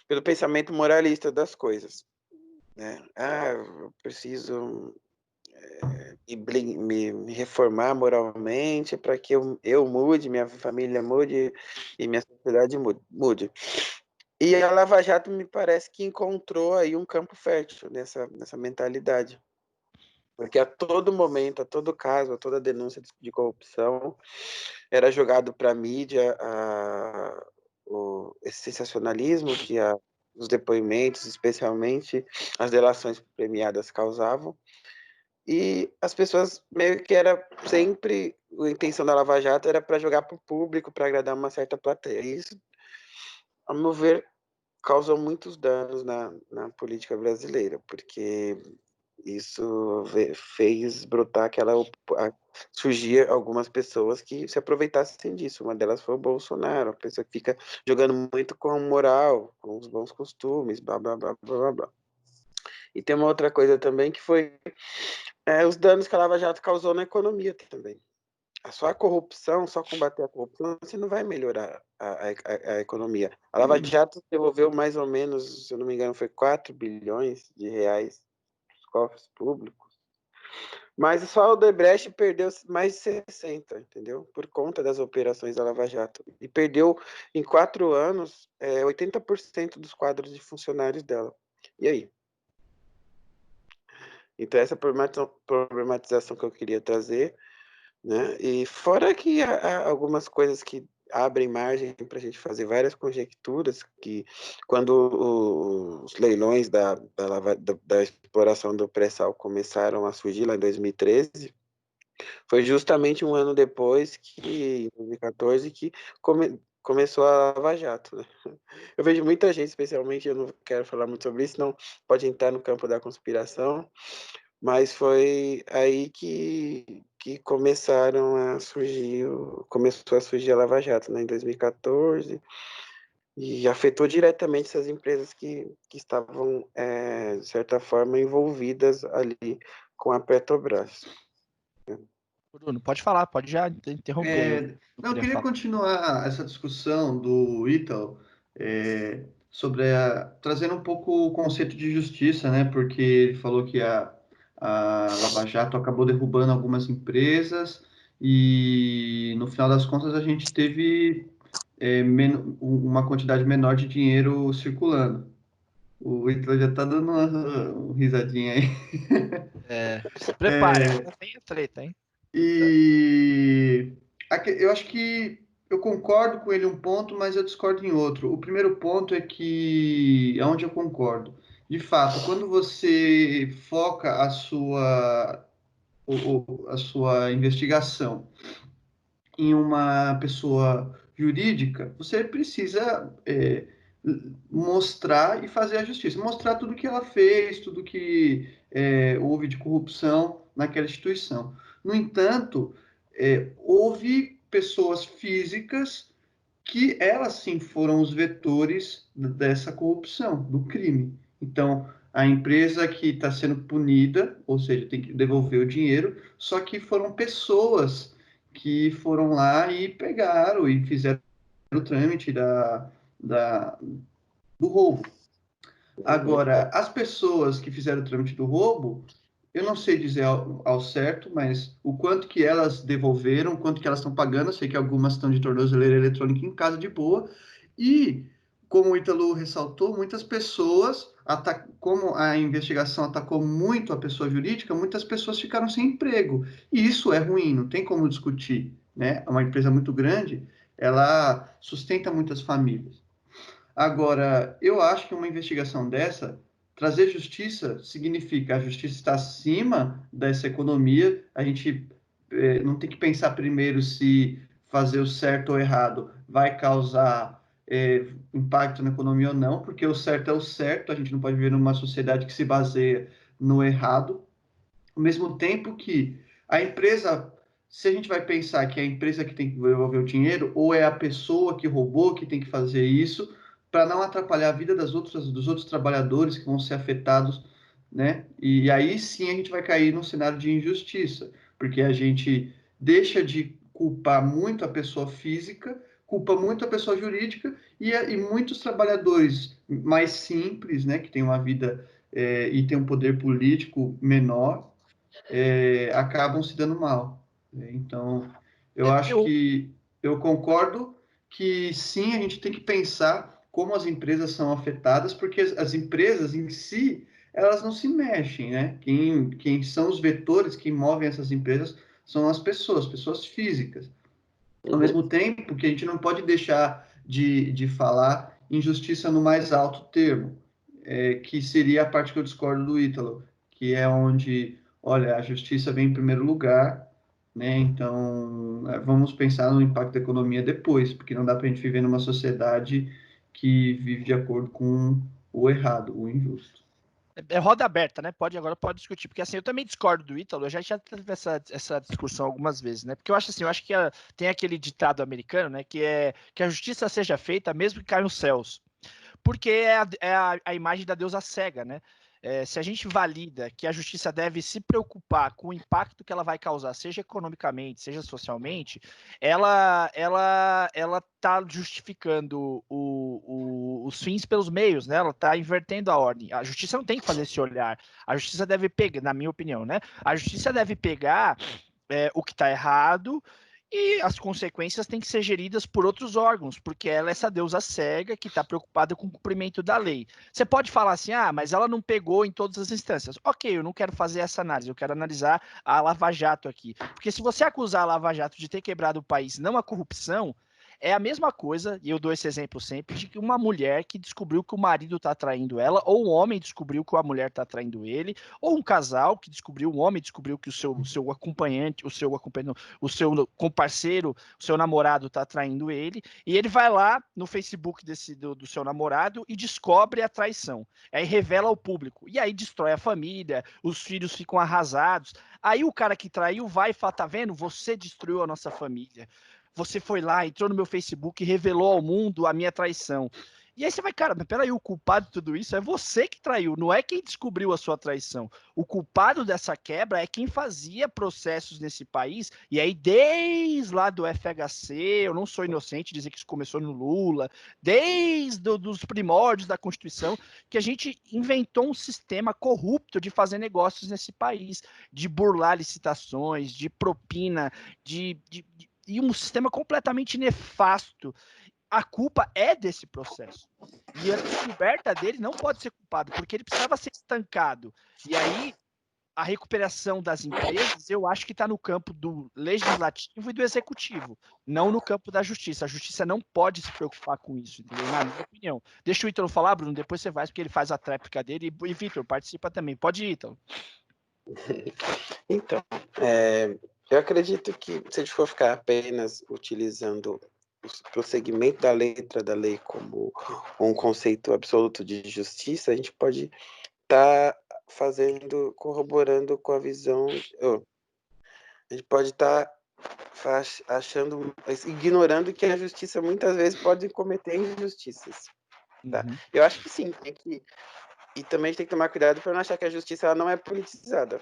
Speaker 5: pelo pensamento moralista das coisas, né? Eu preciso me reformar moralmente para que eu mude, minha família mude e minha sociedade mude. E a Lava Jato me parece que encontrou aí um campo fértil nessa mentalidade. Porque a todo momento, a todo caso, a toda denúncia de corrupção, era jogado para a mídia esse sensacionalismo que os depoimentos, especialmente as delações premiadas, causavam. E as pessoas meio que era sempre a intenção da Lava Jato era para jogar para o público, para agradar uma certa plateia. E isso, a meu ver, causou muitos danos na política brasileira, porque isso fez brotar surgir algumas pessoas que se aproveitassem disso. Uma delas foi o Bolsonaro, a pessoa que fica jogando muito com moral, com os bons costumes, blá, blá, blá, blá, blá, blá. E tem uma outra coisa também que foi os danos que a Lava Jato causou na economia também. Só a corrupção, só combater a corrupção, você não vai melhorar a economia. A Lava Jato devolveu mais ou menos, se eu não me engano, foi 4 bilhões de reais dos cofres públicos. Mas só o Odebrecht perdeu mais de 60, entendeu? Por conta das operações da Lava Jato. E perdeu, em 4 anos, 80% dos quadros de funcionários dela. E aí? Então, essa problematização que eu queria trazer, né? E fora que há algumas coisas que abrem margem para a gente fazer várias conjecturas, que quando os leilões da exploração do pré-sal começaram a surgir lá em 2013, foi justamente um ano depois, em 2014, que começou a Lava Jato, né? Eu vejo muita gente, especialmente, eu não quero falar muito sobre isso, não pode entrar no campo da conspiração, mas foi aí que começaram a surgir, começou a surgir a Lava Jato, né, em 2014, e afetou diretamente essas empresas que estavam, de certa forma, envolvidas ali com a Petrobras.
Speaker 6: Bruno, pode falar, pode já interromper. Eu não
Speaker 2: Não, eu
Speaker 6: queria
Speaker 2: queria
Speaker 6: falar.
Speaker 2: continuar essa discussão do Ítalo sobre trazendo um pouco o conceito de justiça, né? Porque ele falou que a Lava Jato acabou derrubando algumas empresas e no final das contas a gente teve uma quantidade menor de dinheiro circulando. O Ítalo já está dando uma risadinha aí.
Speaker 6: Se prepare, agora tem a treta, hein?
Speaker 2: E eu acho que eu concordo com ele um ponto, mas eu discordo em outro. O primeiro ponto é que, é onde eu concordo. De fato, quando você foca a sua investigação em uma pessoa jurídica, você precisa mostrar e fazer a justiça, mostrar tudo que ela fez, tudo que houve de corrupção naquela instituição. No entanto, houve pessoas físicas que elas sim foram os vetores dessa corrupção, do crime. Então, a empresa que está sendo punida, ou seja, tem que devolver o dinheiro, só que foram pessoas que foram lá e pegaram e fizeram o trâmite do roubo. Agora, as pessoas que fizeram o trâmite do roubo, eu não sei dizer ao certo, mas o quanto que elas devolveram, o quanto que elas estão pagando, eu sei que algumas estão de tornozeleira eletrônica em casa de boa, e, como o Ítalo ressaltou, muitas pessoas, como a investigação atacou muito a pessoa jurídica, muitas pessoas ficaram sem emprego, e isso é ruim, não tem como discutir, né? É uma empresa muito grande, ela sustenta muitas famílias. Agora, eu acho que uma investigação dessa, trazer justiça significa a justiça está acima dessa economia, a gente não tem que pensar primeiro se fazer o certo ou errado vai causar impacto na economia ou não, porque o certo é o certo, a gente não pode viver numa sociedade que se baseia no errado, ao mesmo tempo que a empresa, se a gente vai pensar que é a empresa que tem que devolver o dinheiro, ou é a pessoa que roubou que tem que fazer isso, para não atrapalhar a vida dos outros trabalhadores que vão ser afetados, né? E aí sim a gente vai cair num cenário de injustiça, porque a gente deixa de culpar muito a pessoa física, culpa muito a pessoa jurídica e muitos trabalhadores mais simples, né, que têm uma vida e têm um poder político menor, acabam se dando mal. Então, eu acho
Speaker 6: Eu,
Speaker 2: que eu concordo que sim, a gente tem que pensar como as empresas são afetadas, porque as empresas em si, elas não se mexem, né? Quem são os vetores, quem movem essas empresas são as pessoas físicas. Ao mesmo tempo que a gente não pode deixar de falar injustiça no mais alto termo, que seria a parte que eu discordo do Ítalo, que é onde, olha, a justiça vem em primeiro lugar, né? Então, vamos pensar no impacto da economia depois, porque não dá para a gente viver numa sociedade que vive de acordo com o errado, o injusto.
Speaker 6: É roda aberta, né? Agora pode discutir, porque assim, eu também discordo do Ítalo, eu já tive essa discussão algumas vezes, né? Porque eu acho assim, que tem aquele ditado americano, né? Que é que a justiça seja feita mesmo que caia nos céus. Porque é a imagem da deusa cega, né? Se a gente valida que a justiça deve se preocupar com o impacto que ela vai causar, seja economicamente, seja socialmente, ela está justificando os fins pelos meios, né? Ela está invertendo a ordem. A justiça não tem que fazer esse olhar. A justiça deve pegar, na minha opinião, né? A justiça deve pegar o que está errado e as consequências têm que ser geridas por outros órgãos, porque ela é essa deusa cega que está preocupada com o cumprimento da lei. Você pode falar assim, mas ela não pegou em todas as instâncias. Ok, eu não quero fazer essa análise, eu quero analisar a Lava Jato aqui. Porque se você acusar a Lava Jato de ter quebrado o país, não a corrupção, É a mesma coisa, e eu dou esse exemplo sempre, de que uma mulher que descobriu que o marido tá traindo ela, ou um homem descobriu que a mulher tá traindo ele, ou um casal que descobriu, um homem descobriu que o seu acompanhante, o seu comparceiro, o seu namorado tá traindo ele, e ele vai lá no Facebook do seu namorado e descobre a traição. Aí revela ao público. E aí destrói a família, os filhos ficam arrasados. Aí o cara que traiu vai e fala, tá vendo? Você destruiu a nossa família. Você foi lá, entrou no meu Facebook e revelou ao mundo a minha traição. E aí você vai, cara, mas peraí, o culpado de tudo isso é você que traiu, não é quem descobriu a sua traição. O culpado dessa quebra é quem fazia processos nesse país, e aí desde lá do FHC, eu não sou inocente dizer que isso começou no Lula, desde os primórdios da Constituição, que a gente inventou um sistema corrupto de fazer negócios nesse país, de burlar licitações, de propina, e um sistema completamente nefasto. A culpa é desse processo. E a descoberta dele não pode ser culpado, porque ele precisava ser estancado. E aí, a recuperação das empresas, eu acho que está no campo do legislativo e do executivo, não no campo da justiça. A justiça não pode se preocupar com isso, entendeu? Na minha opinião. Deixa o Ítalo falar, Bruno, depois você vai, porque ele faz a tréplica dele. E Vitor, participa também. Pode ir, Ítalo.
Speaker 5: Então, eu acredito que se a gente for ficar apenas utilizando o prosseguimento da letra da lei como um conceito absoluto de justiça, a gente pode estar corroborando com a visão, a gente pode estar ignorando que a justiça muitas vezes pode cometer injustiças. Tá?
Speaker 6: Uhum.
Speaker 5: Eu acho que sim, e também a gente tem que tomar cuidado para não achar que a justiça ela não é politizada,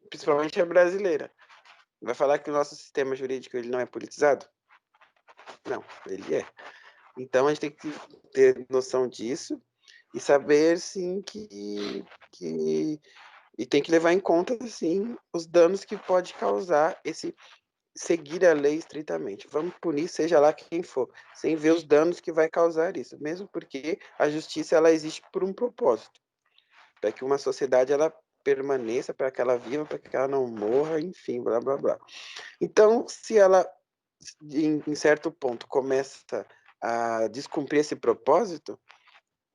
Speaker 5: principalmente a brasileira. Vai falar que o nosso sistema jurídico ele não é politizado? Não, ele é. Então a gente tem que ter noção disso e saber, sim, e tem que levar em conta, sim, os danos que pode causar esse seguir a lei estritamente. Vamos punir, seja lá quem for, sem ver os danos que vai causar isso, mesmo porque a justiça ela existe por um propósito, para que uma sociedade ela permaneça, para que ela viva, para que ela não morra, enfim, blá, blá, blá. Então, se ela, em certo ponto, começa a descumprir esse propósito,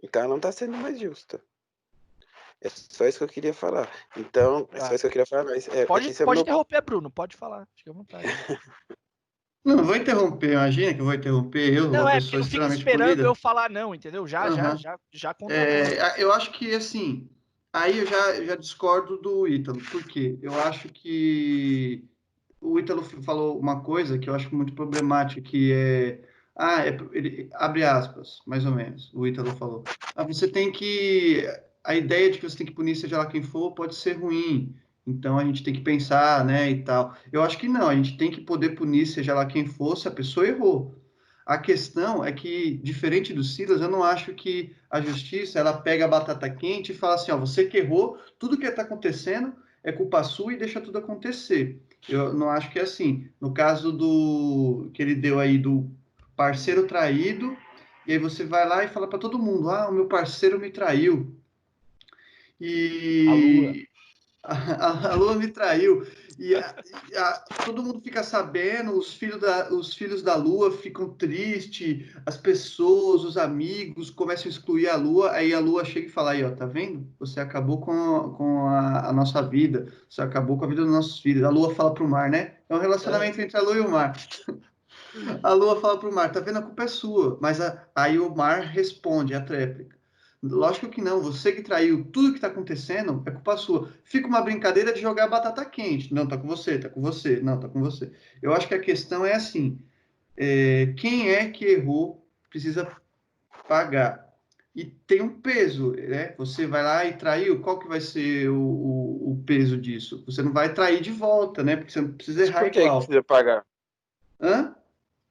Speaker 5: então ela não está sendo mais justa. É só isso que eu queria falar. Então, é só isso que eu queria falar. Mas
Speaker 6: Pode interromper, Bruno, pode falar, fique à vontade.
Speaker 2: Não vou interromper, imagina que eu vou interromper eu,
Speaker 6: Não,
Speaker 2: uma
Speaker 6: porque
Speaker 2: pessoa
Speaker 6: não fica
Speaker 2: extremamente
Speaker 6: esperando
Speaker 2: polida.
Speaker 6: eu falar não, entendeu? Já contra.
Speaker 2: Eu acho que, assim, aí eu já discordo do Ítalo. Por quê? Eu acho que o Ítalo falou uma coisa que eu acho muito problemática, que ele, abre aspas, mais ou menos, o Ítalo falou. Você tem que... A ideia de que você tem que punir seja lá quem for pode ser ruim. Então, a gente tem que pensar, né, e tal. Eu acho que não, a gente tem que poder punir seja lá quem for se a pessoa errou. A questão é que, diferente do Silas, eu não acho que a justiça, ela pega a batata quente e fala assim, ó, você que errou, tudo que está acontecendo é culpa sua e deixa tudo acontecer. Eu não acho que é assim. No caso do que ele deu aí do parceiro traído, e aí você vai lá e fala para todo mundo, o meu parceiro me traiu.
Speaker 6: A Lua.
Speaker 2: A Lua me traiu. E todo mundo fica sabendo, os filhos da Lua ficam tristes, as pessoas, os amigos começam a excluir a Lua, aí a Lua chega e fala, aí, ó, tá vendo? Você acabou com a nossa vida, você acabou com a vida dos nossos filhos. A Lua fala pro mar, né? É um relacionamento entre a Lua e o mar. A Lua fala pro mar, tá vendo? A culpa é sua. Mas aí o mar responde, a tréplica. Lógico que não, você que traiu, tudo que está acontecendo é culpa sua. Fica uma brincadeira de jogar batata quente. Não, tá com você, tá com você, não, tá com você. Eu acho que a questão é assim, quem é que errou precisa pagar. E tem um peso, né? Você vai lá e traiu, qual que vai ser o peso disso? Você não vai trair de volta, né? Porque você não precisa errar
Speaker 5: por que
Speaker 2: igual.
Speaker 5: precisa pagar?
Speaker 2: Hã?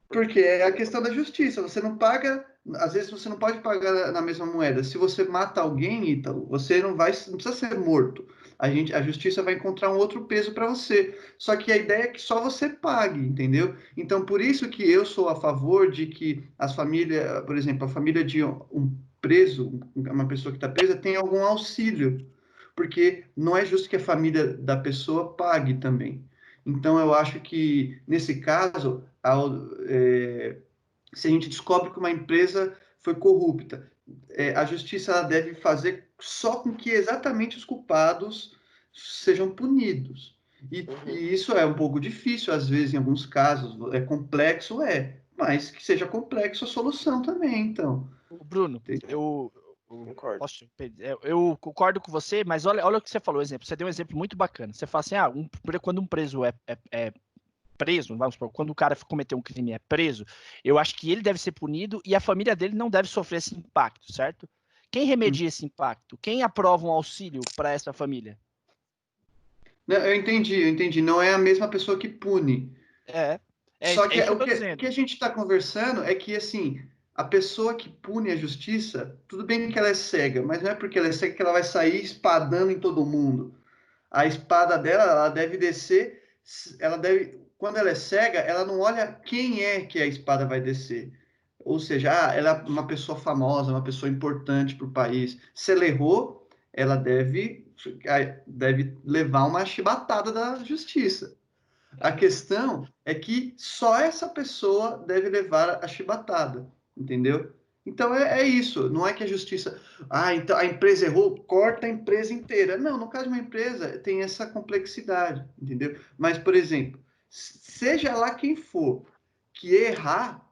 Speaker 2: Porque é a questão da justiça. Você não paga, às vezes você não pode pagar na mesma moeda. Se você mata alguém, Ítalo, você não precisa ser morto. A justiça vai encontrar um outro peso para você. Só que a ideia é que só você pague, entendeu? Então, por isso que eu sou a favor de que as famílias, por exemplo, a família de um preso, uma pessoa que está presa, tenha algum auxílio. Porque não é justo que a família da pessoa pague também. Então, eu acho que, nesse caso, se a gente descobre que uma empresa foi corrupta, a justiça ela deve fazer só com que exatamente os culpados sejam punidos. E isso é um pouco difícil, às vezes, em alguns casos, é complexo, mas que seja complexo a solução também, então.
Speaker 6: Bruno, eu
Speaker 5: Concordo.
Speaker 6: eu concordo com você, mas olha o que você falou, exemplo. Você deu um exemplo muito bacana. Você fala assim, quando um preso é preso, vamos supor, quando o cara cometeu um crime e é preso, eu acho que ele deve ser punido e a família dele não deve sofrer esse impacto, certo? Quem remedia esse impacto? Quem aprova um auxílio para essa família?
Speaker 2: Eu entendi. Não é a mesma pessoa que pune. Só que
Speaker 6: Isso que eu
Speaker 2: o
Speaker 6: tô
Speaker 2: que
Speaker 6: dizendo.
Speaker 2: a gente está conversando é que, assim, a pessoa que pune a justiça, tudo bem que ela é cega, mas não é porque ela é cega que ela vai sair espadando em todo mundo. A espada dela, ela deve descer, quando ela é cega, ela não olha quem é que a espada vai descer. Ou seja, ela é uma pessoa famosa, uma pessoa importante para o país. Se ela errou, ela deve levar uma chibatada da justiça. A questão é que só essa pessoa deve levar a chibatada, entendeu? Então é isso, não é que a justiça. Então a empresa errou, corta a empresa inteira. Não, no caso de uma empresa tem essa complexidade, entendeu? Mas, por exemplo, seja lá quem for que errar,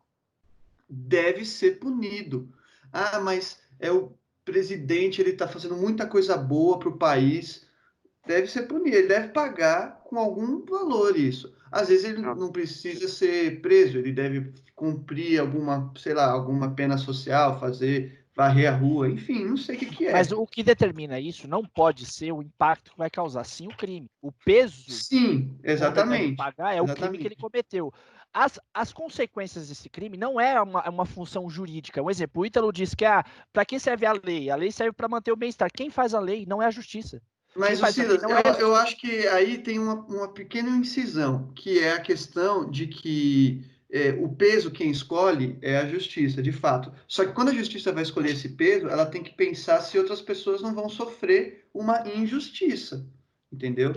Speaker 2: deve ser punido. Mas é o presidente, ele está fazendo muita coisa boa para o país, deve ser punido, ele deve pagar com algum valor isso. Às vezes ele não precisa ser preso, ele deve cumprir alguma, sei lá, alguma pena social, varrer a rua, enfim, não sei o que é.
Speaker 6: Mas o que determina isso não pode ser o impacto que vai causar, sim o crime. O peso,
Speaker 2: sim,
Speaker 6: quando ele deve
Speaker 2: exatamente.
Speaker 6: pagar, é o crime que ele cometeu. As consequências desse crime não é uma função jurídica. Um exemplo, o Ítalo disse que para que serve a lei? A lei serve para manter o bem-estar. Quem faz a lei não é a justiça.
Speaker 2: Mas, Silas, eu acho que aí tem uma pequena incisão, que é a questão de que o peso quem escolhe é a justiça, de fato. Só que quando a justiça vai escolher esse peso, ela tem que pensar se outras pessoas não vão sofrer uma injustiça, entendeu?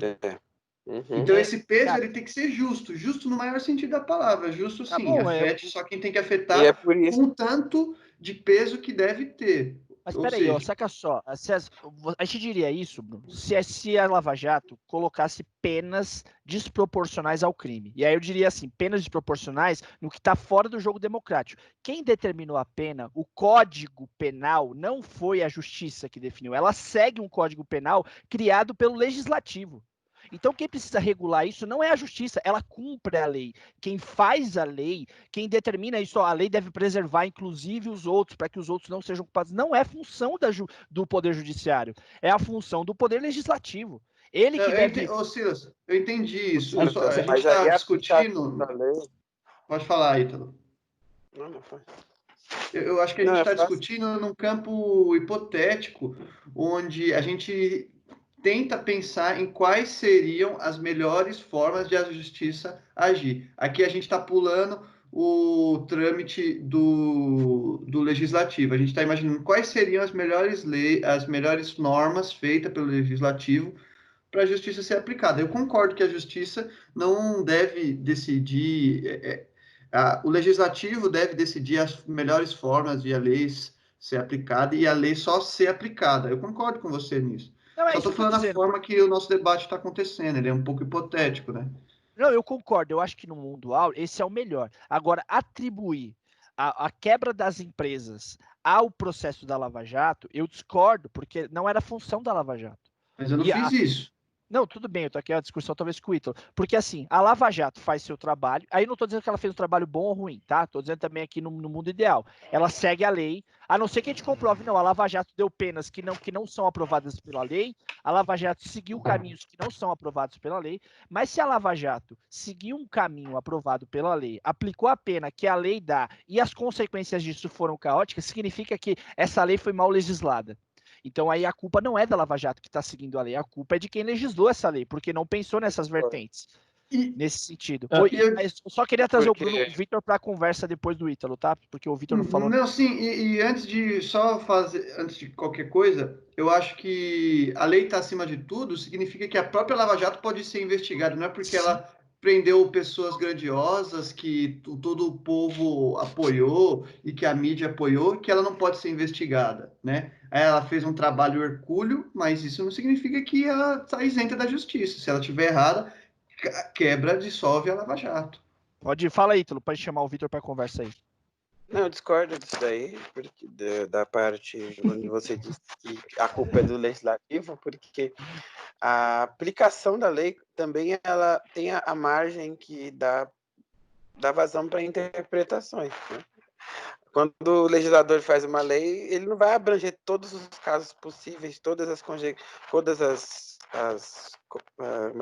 Speaker 2: Então esse peso ele tem que ser justo, justo no maior sentido da palavra, justo sim, afete só quem tem que afetar com o tanto de peso que deve ter.
Speaker 6: Mas peraí, saca só. A gente diria isso, Bruno, se a Lava Jato colocasse penas desproporcionais ao crime. E aí eu diria assim, penas desproporcionais no que está fora do jogo democrático. Quem determinou a pena, o Código Penal, não foi a Justiça que definiu. Ela segue um Código Penal criado pelo Legislativo. Então, quem precisa regular isso não é a justiça, ela cumpre a lei. Quem faz a lei, quem determina isso, a lei deve preservar, inclusive, os outros, para que os outros não sejam culpados. Não é função do Poder Judiciário, é a função do Poder Legislativo. Ele que deve...
Speaker 2: Silas, eu entendi isso. A gente está discutindo... Pode falar, Ítalo.
Speaker 5: Não foi.
Speaker 2: Eu acho que a gente está discutindo num campo hipotético, onde a gente tenta pensar em quais seriam as melhores formas de a justiça agir. Aqui a gente está pulando o trâmite do legislativo. A gente está imaginando quais seriam as melhores as melhores normas feitas pelo legislativo para a justiça ser aplicada. Eu concordo que a justiça não deve decidir, o legislativo deve decidir as melhores formas de a lei ser aplicada e a lei só ser aplicada. Eu concordo com você nisso.
Speaker 6: Não,
Speaker 2: só estou falando da forma que o nosso debate está acontecendo, ele é um pouco hipotético, né?
Speaker 6: Não, eu concordo, eu acho que no mundo áureo esse é o melhor. Agora, atribuir a quebra das empresas ao processo da Lava Jato, eu discordo, porque não era função da Lava Jato.
Speaker 2: Mas eu não fiz isso.
Speaker 6: Não, tudo bem, eu tô aqui a discussão talvez com o Ítalo. Porque assim, a Lava Jato faz seu trabalho, aí não tô dizendo que ela fez um trabalho bom ou ruim, tá? Tô dizendo também aqui no mundo ideal. Ela segue a lei, a não ser que a gente comprove, não, a Lava Jato deu penas que não são aprovadas pela lei, a Lava Jato seguiu caminhos que não são aprovados pela lei, mas se a Lava Jato seguiu um caminho aprovado pela lei, aplicou a pena que a lei dá e as consequências disso foram caóticas, significa que essa lei foi mal legislada. Então aí a culpa não é da Lava Jato que está seguindo a lei, a culpa é de quem legislou essa lei, porque não pensou nessas vertentes. Nesse sentido. Eu só queria trazer o Vitor para a conversa depois do Ítalo, tá? Porque o Vitor não falou.
Speaker 2: Não, sim, e antes de qualquer coisa, eu acho que a lei está acima de tudo, significa que a própria Lava Jato pode ser investigada, não é porque ela prendeu pessoas grandiosas que todo o povo apoiou e que a mídia apoiou, que ela não pode ser investigada, né? Aí ela fez um trabalho hercúleo, mas isso não significa que ela está isenta da justiça. Se ela estiver errada, quebra, dissolve a Lava Jato.
Speaker 6: Fala aí, Ítalo, pode chamar o Vitor para conversa aí.
Speaker 5: Não, eu discordo disso daí, porque da parte onde você disse que a culpa é do legislativo, porque a aplicação da lei também ela tem a margem que dá vazão para interpretações, né? Quando o legislador faz uma lei, ele não vai abranger todos os casos possíveis, todas as como é que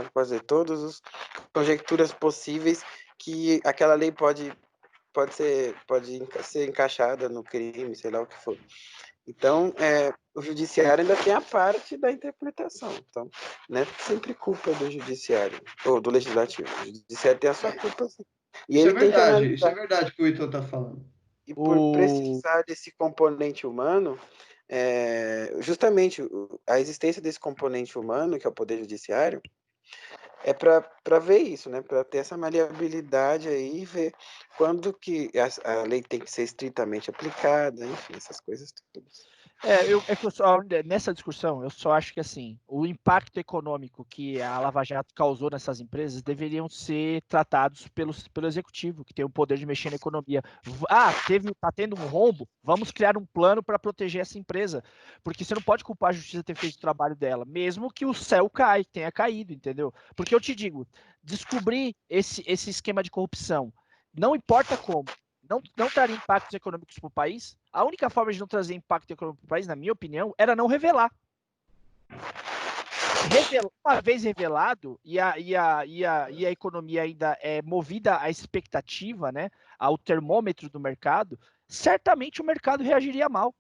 Speaker 5: eu posso dizer, todas as conjecturas possíveis que aquela lei pode ser encaixada no crime, sei lá o que for. Então, o judiciário ainda tem a parte da interpretação. Então, não é sempre culpa do judiciário, ou do legislativo. O judiciário tem a sua culpa, sim. E
Speaker 2: Isso
Speaker 5: ele tem que analisar.
Speaker 2: Isso é verdade que o Ítalo está falando.
Speaker 5: E por precisar desse componente humano, justamente a existência desse componente humano, que é o Poder Judiciário, é para ver isso, né? Para ter essa maleabilidade aí e ver quando que a lei tem que ser estritamente aplicada, enfim, essas coisas todas.
Speaker 6: Nessa discussão, eu só acho que assim, o impacto econômico que a Lava Jato causou nessas empresas deveriam ser tratados pelo executivo, que tem o poder de mexer na economia. Tá tendo um rombo, vamos criar um plano para proteger essa empresa, porque você não pode culpar a justiça ter feito o trabalho dela, mesmo que o céu tenha caído, entendeu? Porque eu te digo, descobrir esse esquema de corrupção, não importa como, não traria impactos econômicos para o país. A única forma de não trazer impacto econômico para o país, na minha opinião, era não revelar. Uma vez revelado, e a economia ainda é movida à expectativa, né, ao termômetro do mercado, certamente o mercado reagiria mal,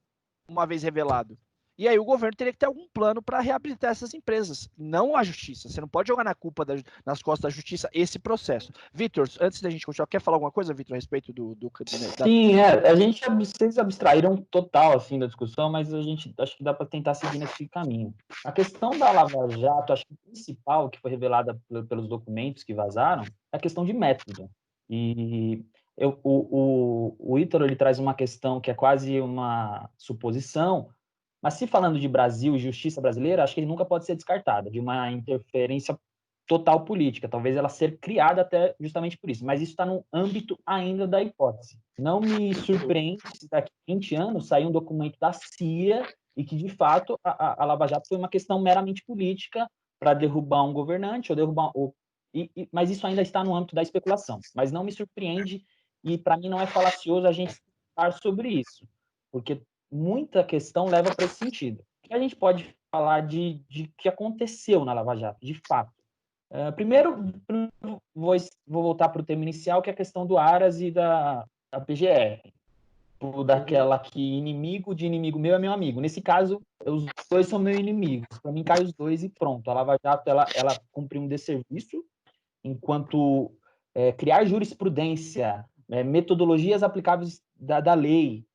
Speaker 6: uma vez revelado. E aí o governo teria que ter algum plano para reabilitar essas empresas, não a justiça. Você não pode jogar na culpa nas costas da justiça esse processo. Vitor, antes da gente continuar, quer falar alguma coisa, Vitor, a respeito
Speaker 4: Sim, vocês abstraíram total assim da discussão, mas a gente acho que dá para tentar seguir nesse caminho. A questão da Lava Jato, acho que o principal que foi revelada pelos documentos que vazaram é a questão de método. E o Ítalo, ele traz uma questão que é quase uma suposição, mas se falando de Brasil e justiça brasileira, acho que ele nunca pode ser descartada de uma interferência total política, talvez ela ser criada até justamente por isso, mas isso está no âmbito ainda da hipótese. Não me surpreende se daqui a 20 anos sair um documento da CIA e que, de fato, a Lava Jato foi uma questão meramente política para derrubar um governante ou derrubar... mas isso ainda está no âmbito da especulação. Mas não me surpreende e, para mim, não é falacioso a gente falar sobre isso, porque muita questão leva para esse sentido. A gente pode falar de que aconteceu na Lava Jato, de fato. Primeiro, vou voltar para o tema inicial, que é a questão do Aras e da PGR. Daquela que inimigo de inimigo meu é meu amigo. Nesse caso, os dois são meus inimigos. Para mim, cai os dois e pronto. A Lava Jato ela cumpriu um desserviço enquanto criar jurisprudência, metodologias aplicáveis da lei.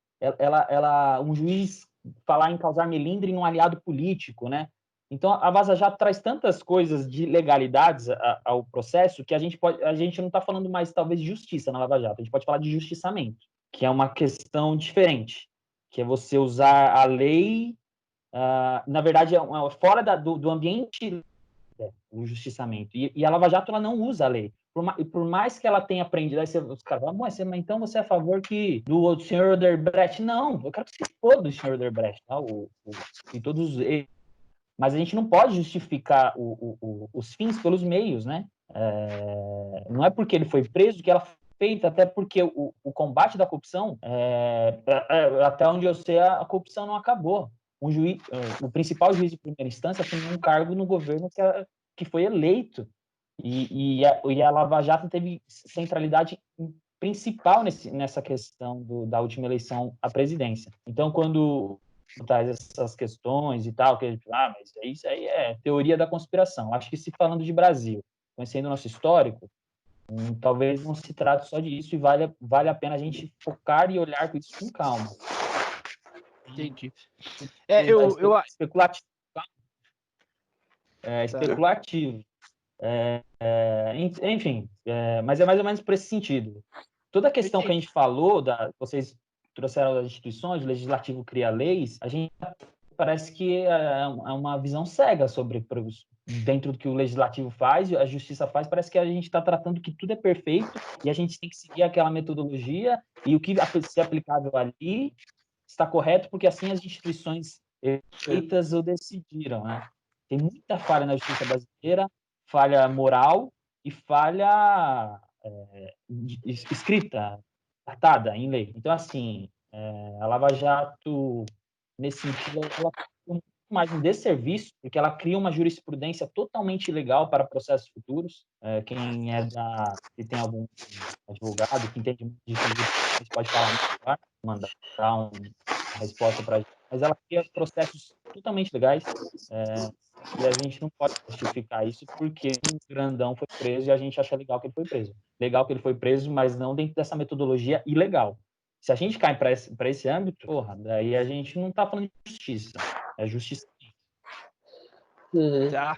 Speaker 4: Um juiz falar em causar melindre num aliado político, né? Então, a Vaza Jato traz tantas coisas de legalidades ao processo que a gente não está falando mais, talvez, de justiça na Lava Jato, a gente pode falar de justiçamento, que é uma questão diferente, que é você usar a lei, na verdade, fora do ambiente, o justiçamento. E a Lava Jato ela não usa a lei. Por mais que ela tenha aprendido, aí os caras falam, mas então você é a favor do senhor Odebrecht? Não, eu quero que se foda do senhor Odebrecht, tá? E todos eles. Mas a gente não pode justificar os fins pelos meios, né? Não é porque ele foi preso que ela foi feita, até porque o combate da corrupção, até onde eu sei, a corrupção não acabou. O principal juiz de primeira instância assumiu um cargo no governo que foi eleito. E a Lava Jato teve centralidade principal nessa questão da última eleição à presidência. Então, quando traz essas questões e tal, que mas isso aí é teoria da conspiração. Acho que se falando de Brasil, conhecendo o nosso histórico, talvez não se trate só disso e vale a pena a gente focar e olhar com isso com calma.
Speaker 6: Entendi.
Speaker 4: Especulativo. Especulativo. Enfim, mas é mais ou menos por esse sentido. Toda a questão que a gente falou, vocês trouxeram as instituições, o legislativo cria leis, a gente parece que é uma visão cega sobre dentro do que o legislativo faz, a justiça faz, parece que a gente está tratando que tudo é perfeito e a gente tem que seguir aquela metodologia e o que se é aplicável ali está correto, porque assim as instituições eleitas o decidiram, né? Tem muita falha na justiça brasileira, falha moral e falha escrita, tratada em lei. Então, assim, a Lava Jato, nesse sentido, ela muito mais um desserviço, porque ela cria uma jurisprudência totalmente ilegal para processos futuros. Se tem algum advogado que entende muito disso, pode falar melhor, mandar uma resposta para a gente, mas ela cria processos totalmente legais, e a gente não pode justificar isso porque um grandão foi preso e a gente acha legal que ele foi preso. Legal que ele foi preso, mas não dentro dessa metodologia ilegal. Se a gente cai para esse âmbito, porra, daí a gente não está falando de justiça, é justiça.
Speaker 6: Tá.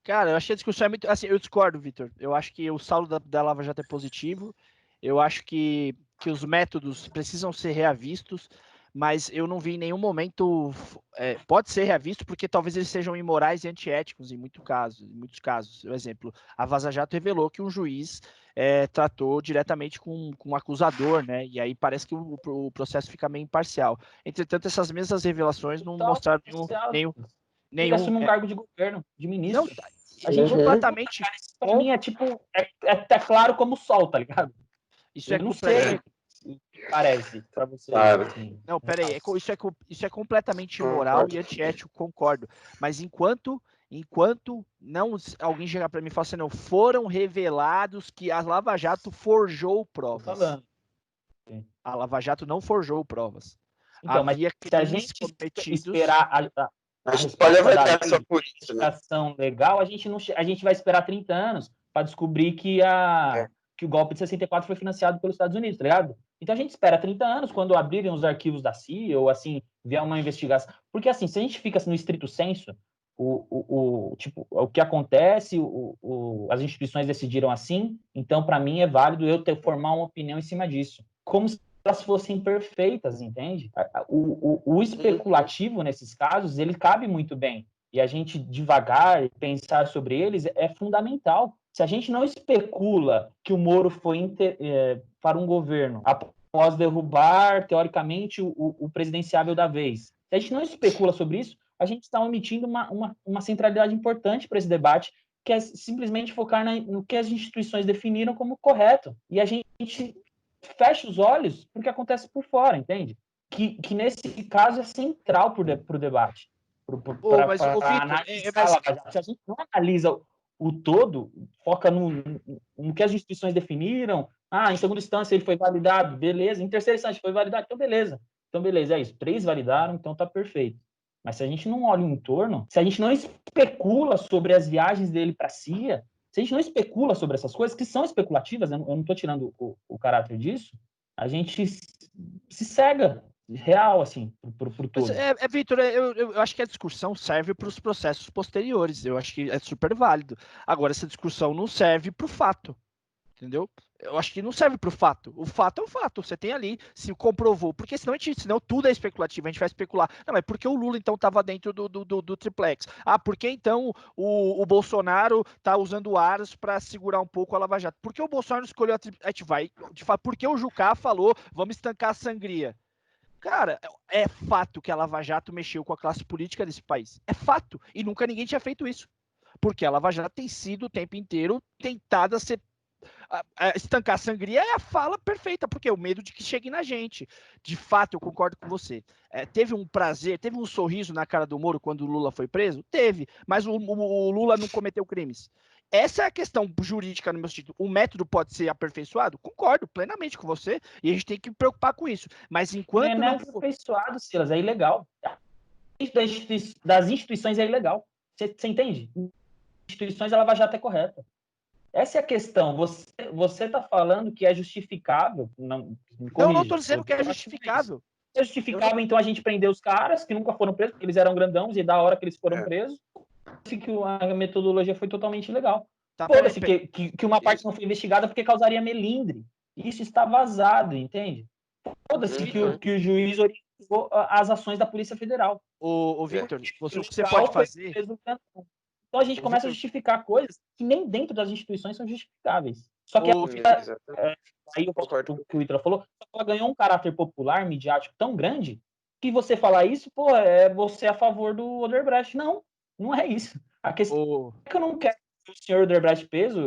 Speaker 6: Cara, eu achei a discussão muito. Assim, eu discordo, Vitor. Eu acho que o saldo da Lava Jato é positivo. Eu acho que os métodos precisam ser reavistos, mas eu não vi em nenhum momento. Pode ser reavisto, porque talvez eles sejam imorais e antiéticos em muitos casos. Por exemplo, a Vaza Jato revelou que um juiz tratou diretamente com um acusador, né? E aí parece que o processo fica meio imparcial. Entretanto, essas mesmas revelações não mostraram nenhum.
Speaker 4: Ele assume um cargo de governo, de ministro.
Speaker 6: Não, a gente completamente.
Speaker 4: Pra mim é tipo, é claro como o sol, tá ligado?
Speaker 6: Isso
Speaker 4: não sei o que parece pra você.
Speaker 5: Claro.
Speaker 4: Assim.
Speaker 6: Não, peraí, isso é completamente imoral e antiético, concordo. Mas enquanto não alguém chegar para mim e falar assim, não, foram revelados que a Lava Jato forjou provas. A Lava Jato não forjou provas.
Speaker 4: Então, mas se a gente esperar
Speaker 5: a gente pode avaliar só por isso, né?
Speaker 4: Legal, a gente vai esperar 30 anos para descobrir que o golpe de 64 foi financiado pelos Estados Unidos, tá ligado? Então a gente espera 30 anos quando abrirem os arquivos da CIA ou assim, vier uma investigação. Porque assim, se a gente fica no estrito senso, tipo, o que acontece, as instituições decidiram assim, então para mim é válido eu formar uma opinião em cima disso. Como se elas fossem perfeitas, entende? O especulativo, nesses casos, ele cabe muito bem. E a gente devagar pensar sobre eles é fundamental. Se a gente não especula que o Moro foi para um governo após derrubar, teoricamente, o presidenciável da vez, se a gente não especula sobre isso, a gente está omitindo uma centralidade importante para esse debate, que é simplesmente focar no que as instituições definiram como correto. E a gente fecha os olhos porque acontece por fora, entende? Que nesse caso é central para o debate. Se a gente não analisa o todo, foca no que as instituições definiram, em segunda instância ele foi validado, beleza, em terceira instância foi validado, então beleza, é isso, 3 validaram, então tá perfeito. Mas se a gente não olha o entorno, se a gente não especula sobre as viagens dele para a CIA, se a gente não especula sobre essas coisas, que são especulativas, eu não estou tirando o caráter disso, a gente se cega, real, assim, por tudo.
Speaker 6: Vitor, eu acho que a discussão serve para os processos posteriores, eu acho que é super válido. Agora, essa discussão não serve para o fato, entendeu? Eu acho que não serve para o fato. O fato é o fato. Você tem ali, se comprovou. Porque senão tudo é especulativo. A gente vai especular. Não, mas por que o Lula, então, estava dentro do triplex? Por que, então, o Bolsonaro está usando aros para segurar um pouco a Lava Jato? Por que o Bolsonaro escolheu a gente vai... Por que o Jucá falou, vamos estancar a sangria? Cara, é fato que a Lava Jato mexeu com a classe política desse país. É fato. E nunca ninguém tinha feito isso. Porque a Lava Jato tem sido o tempo inteiro tentada a ser estancar a sangria é a fala perfeita, porque é o medo de que chegue na gente. De fato, eu concordo com você. Teve um prazer, teve um sorriso na cara do Moro quando o Lula foi preso? Teve, mas o Lula não cometeu crimes. Essa é a questão jurídica no meu sentido. O método pode ser aperfeiçoado? Concordo plenamente com você, e a gente tem que se preocupar com isso. Mas enquanto
Speaker 4: não é aperfeiçoado, Silas, é ilegal. Das instituições é ilegal. Você entende? Instituições, a Lava Jato é correta. Essa é a questão. Você está falando que é justificável? Não
Speaker 6: estou dizendo que é justificável.
Speaker 4: É justificável, então, a gente prender os caras que nunca foram presos, porque eles eram grandãos, e da hora que eles foram presos, que a metodologia foi totalmente ilegal.
Speaker 6: Tá,
Speaker 4: Foda-se
Speaker 6: peraí.
Speaker 4: que uma parte não foi investigada porque causaria melindre. Isso está vazado, entende? Foda-se
Speaker 5: Uhum.
Speaker 4: que o juiz orientou as ações da Polícia Federal.
Speaker 6: Ô,
Speaker 5: É.
Speaker 6: Victor, o que você
Speaker 4: Qual
Speaker 6: pode
Speaker 4: foi
Speaker 6: fazer...
Speaker 4: o resultado? Então a gente
Speaker 6: Ô,
Speaker 4: começa a
Speaker 6: Victor,
Speaker 4: justificar coisas que nem dentro das instituições são justificáveis. Só que
Speaker 5: Exatamente.
Speaker 4: aí eu
Speaker 5: Concordo.
Speaker 4: o que o Ítalo falou, ela ganhou um caráter popular, midiático tão grande que você falar isso, pô, é você a favor do Odebrecht. Não, não é isso. A questão
Speaker 6: ô,
Speaker 4: é que eu não quero que o senhor Odebrecht peso.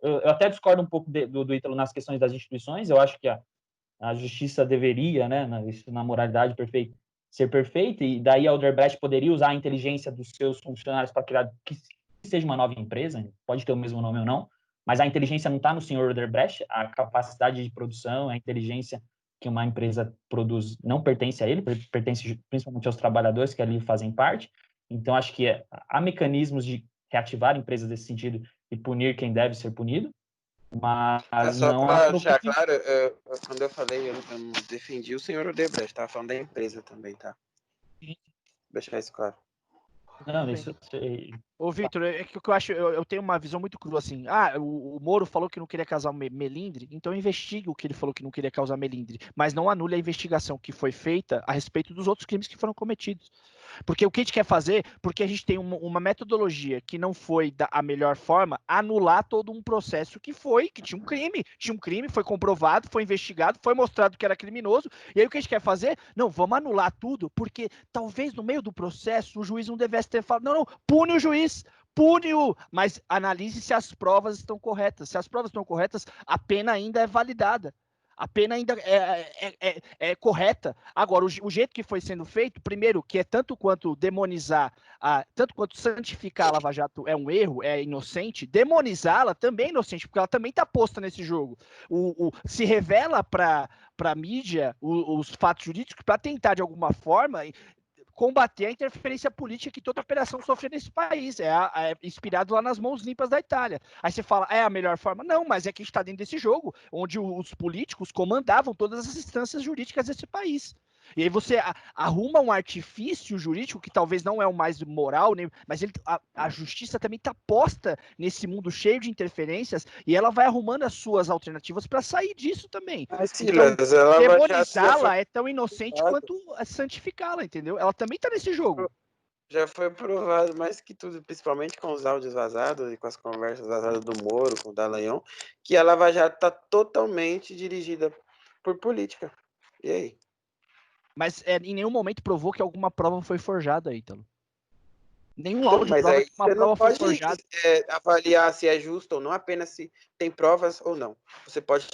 Speaker 4: Eu até discordo um pouco do Ítalo nas questões das instituições. Eu acho que a justiça deveria, né, na moralidade perfeita, ser perfeita, e daí a Odebrecht poderia usar a inteligência dos seus funcionários para criar que seja uma nova empresa, pode ter o mesmo nome ou não, mas a inteligência não está no senhor Odebrecht, a capacidade de produção, a inteligência que uma empresa produz não pertence a ele, pertence principalmente aos trabalhadores que ali fazem parte. Então, acho que há mecanismos de reativar empresas desse sentido e punir quem deve ser punido, mas
Speaker 5: Só
Speaker 4: não
Speaker 5: para
Speaker 4: a
Speaker 5: deixar claro, quando eu falei, eu não defendi o senhor Odebrecht, estava falando da empresa também, tá? Deixar isso claro.
Speaker 4: Não,
Speaker 6: bem.
Speaker 4: isso.
Speaker 6: Ô, Victor, é que eu acho, eu tenho uma visão muito crua assim. O Moro falou que não queria causar melindre, então investigue o que ele falou que não queria causar melindre, mas não anule a investigação que foi feita a respeito dos outros crimes que foram cometidos. Porque o que a gente quer fazer, porque a gente tem uma metodologia que não foi a melhor forma, anular todo um processo que tinha um crime, foi comprovado, foi investigado, foi mostrado que era criminoso, e aí o que a gente quer fazer? Não, vamos anular tudo, porque talvez no meio do processo o juiz não devesse ter falado, não, pune o juiz, pune-o, mas analise se as provas estão corretas. Se as provas estão corretas, a pena ainda é validada. A pena ainda é correta. Agora, o jeito que foi sendo feito, primeiro, que é tanto quanto demonizar, tanto quanto santificar a Lava Jato é um erro, é inocente, demonizá-la também é inocente, porque ela também está posta nesse jogo. Se revela para a mídia os fatos jurídicos para tentar, de alguma forma, combater a interferência política que toda operação sofre nesse país. É inspirado lá nas mãos limpas da Itália. Aí você fala, é a melhor forma? Não, mas é que a gente está dentro desse jogo, onde os políticos comandavam todas as instâncias jurídicas desse país. E aí você arruma um artifício jurídico que talvez não é o mais moral, mas a justiça também está posta nesse mundo cheio de interferências e ela vai arrumando as suas alternativas para sair disso também.
Speaker 5: Mas,
Speaker 6: Então,
Speaker 5: Silas, ela
Speaker 6: demonizá-la é tão inocente quanto santificá-la, entendeu? Ela também está nesse jogo.
Speaker 5: já foi provado mais que tudo, principalmente com os áudios vazados e com as conversas vazadas do Moro, com o Dallagnol, que a Lava Jato está totalmente dirigida por política. E aí?
Speaker 6: Mas em nenhum momento provou que alguma prova foi forjada, Ítalo. Nenhum áudio
Speaker 5: Mas
Speaker 6: prova
Speaker 5: aí
Speaker 6: que uma
Speaker 5: você não
Speaker 6: prova foi
Speaker 5: pode
Speaker 6: forjada.
Speaker 5: avaliar se é justo ou não, apenas se tem provas ou não. Você pode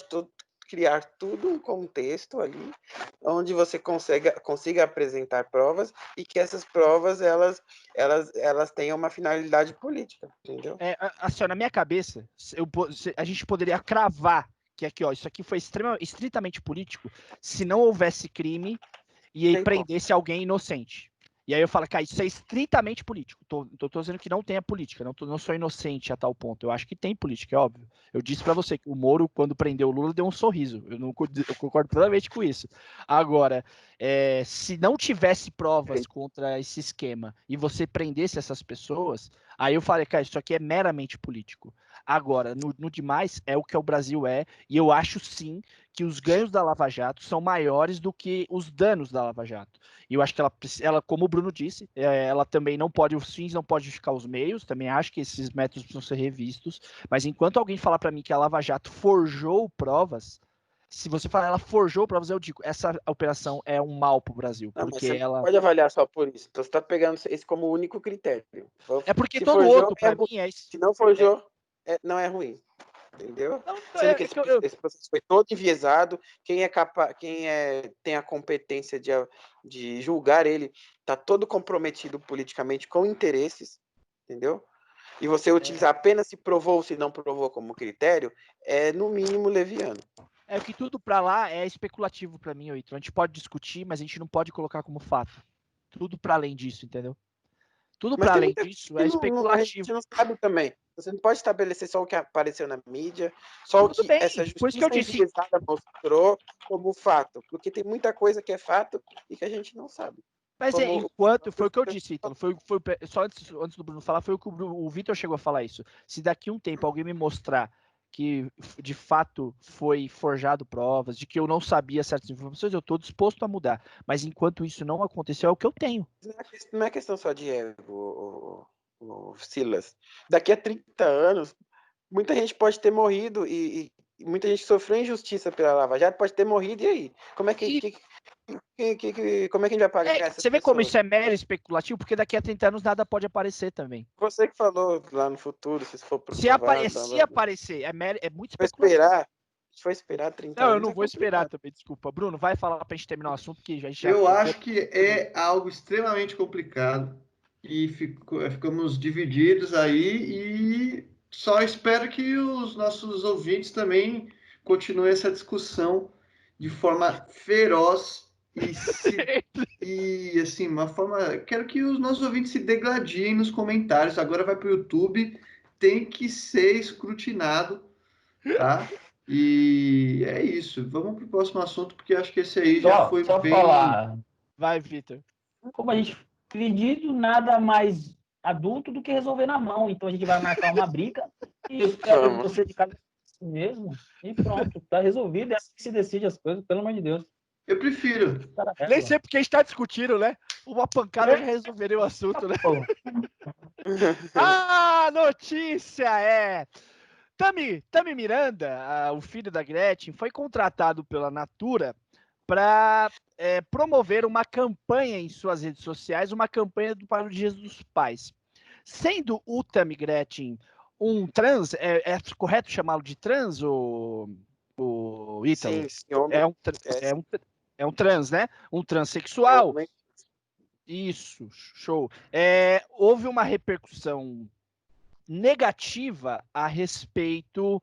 Speaker 5: criar tudo um contexto ali, onde você consiga apresentar provas e que essas provas elas tenham uma finalidade política, entendeu?
Speaker 6: Assim, na minha cabeça, a gente poderia cravar que aqui, ó, isso aqui foi estritamente político se não houvesse crime e aí prendesse alguém inocente. E aí eu falo, cara, isso é estritamente político. Tô dizendo que não tenha política, não sou inocente a tal ponto. Eu acho que tem política, é óbvio. Eu disse para você que o Moro, quando prendeu o Lula, deu um sorriso. Eu concordo plenamente com isso. Agora, se não tivesse provas contra esse esquema e você prendesse essas pessoas, aí eu falei, cara, isso aqui é meramente político. Agora, no demais, é o que o Brasil é, e eu acho sim que os ganhos da Lava Jato são maiores do que os danos da Lava Jato. E eu acho que ela, como o Bruno disse, ela também não pode, os fins não pode justificar os meios, também acho que esses métodos precisam ser revistos, mas enquanto alguém falar para mim que a Lava Jato forjou provas, se você falar ela forjou provas, eu digo, essa operação é um mal para o Brasil,
Speaker 5: Não,
Speaker 6: porque
Speaker 5: mas você
Speaker 6: ela...
Speaker 5: pode avaliar só por isso. Então você está pegando esse como único critério.
Speaker 6: É porque
Speaker 5: se
Speaker 6: todo
Speaker 5: forjou,
Speaker 6: outro, para mim, é isso.
Speaker 5: Se não forjou, não é ruim. Entendeu?
Speaker 6: Não,
Speaker 5: Sendo que esse processo foi todo enviesado, quem tem a competência de julgar ele está todo comprometido politicamente com interesses, entendeu? E você utilizar apenas se provou ou se não provou como critério, é no mínimo leviano.
Speaker 6: É que tudo para lá é especulativo para mim, Oito. A gente pode discutir, mas a gente não pode colocar como fato. Tudo para além disso, entendeu? Tudo para além disso é especulativo.
Speaker 5: A gente não sabe também. Você não pode estabelecer só o que apareceu na mídia, só
Speaker 6: Tudo
Speaker 5: o que
Speaker 6: bem,
Speaker 5: essa
Speaker 6: por isso que eu
Speaker 5: justiça
Speaker 6: disse.
Speaker 5: enviesada mostrou como fato. Porque tem muita coisa que é fato e que a gente não sabe.
Speaker 6: Mas
Speaker 5: Como-
Speaker 6: enquanto, foi o que eu disse, Ítalo, só antes do Bruno falar, foi o que o Vitor chegou a falar isso. Se daqui a um tempo alguém me mostrar que de fato foi forjado provas, de que eu não sabia certas informações, eu estou disposto a mudar. Mas enquanto isso não aconteceu, é o que eu tenho.
Speaker 5: Não é questão só de ego, o Silas. Daqui a 30 anos, muita gente pode ter morrido e muita gente sofreu injustiça pela Lava Jato, pode ter morrido, e aí? Como é que como é que a gente vai pagar essas
Speaker 6: Você vê como
Speaker 5: pessoas?
Speaker 6: isso é mero especulativo, porque daqui a 30 anos nada pode aparecer também.
Speaker 5: Você que falou lá no futuro, se for
Speaker 6: Se
Speaker 5: provado,
Speaker 6: aparecer, é muito
Speaker 5: foi
Speaker 6: especulativo.
Speaker 5: esperar, foi esperar 30
Speaker 6: Não, eu
Speaker 5: anos.
Speaker 6: não
Speaker 5: É
Speaker 6: vou esperar
Speaker 5: complicado.
Speaker 6: também, desculpa. Bruno, vai falar pra gente terminar o assunto, que a gente já
Speaker 2: Eu
Speaker 6: ficou
Speaker 2: acho que é algo extremamente complicado e ficamos divididos aí e só espero que os nossos ouvintes também continuem essa discussão de forma feroz e assim, uma forma. Quero que os nossos ouvintes se degladiem nos comentários. Agora vai para o YouTube, tem que ser escrutinado, tá? E é isso. Vamos para o próximo assunto, porque acho que esse aí já foi
Speaker 4: Só
Speaker 2: bem.
Speaker 4: falar,
Speaker 6: Vai, Vitor.
Speaker 4: como a gente acredito, nada mais adulto do que resolver na mão. Então a gente vai marcar uma briga e eu quero
Speaker 5: Vamos.
Speaker 4: você de casa mesmo e pronto, tá resolvido. É assim que se decide as coisas, pelo amor de Deus.
Speaker 2: Eu prefiro.
Speaker 4: Cara,
Speaker 6: Nem sei porque a gente tá discutindo, né? Uma pancada já resolveria o assunto, né?
Speaker 4: pô,
Speaker 6: A notícia é... Tami Miranda, o filho da Gretchen, foi contratado pela Natura para promover uma campanha em suas redes sociais, uma campanha para o Dia dos Pais. Sendo o Tami Gretchen um trans, é correto chamá-lo de trans, o Ítalo?
Speaker 5: Sim, homem.
Speaker 6: É um trans, né? Um
Speaker 5: É
Speaker 6: transexual.
Speaker 5: homem.
Speaker 6: Isso, show. Houve uma repercussão negativa a respeito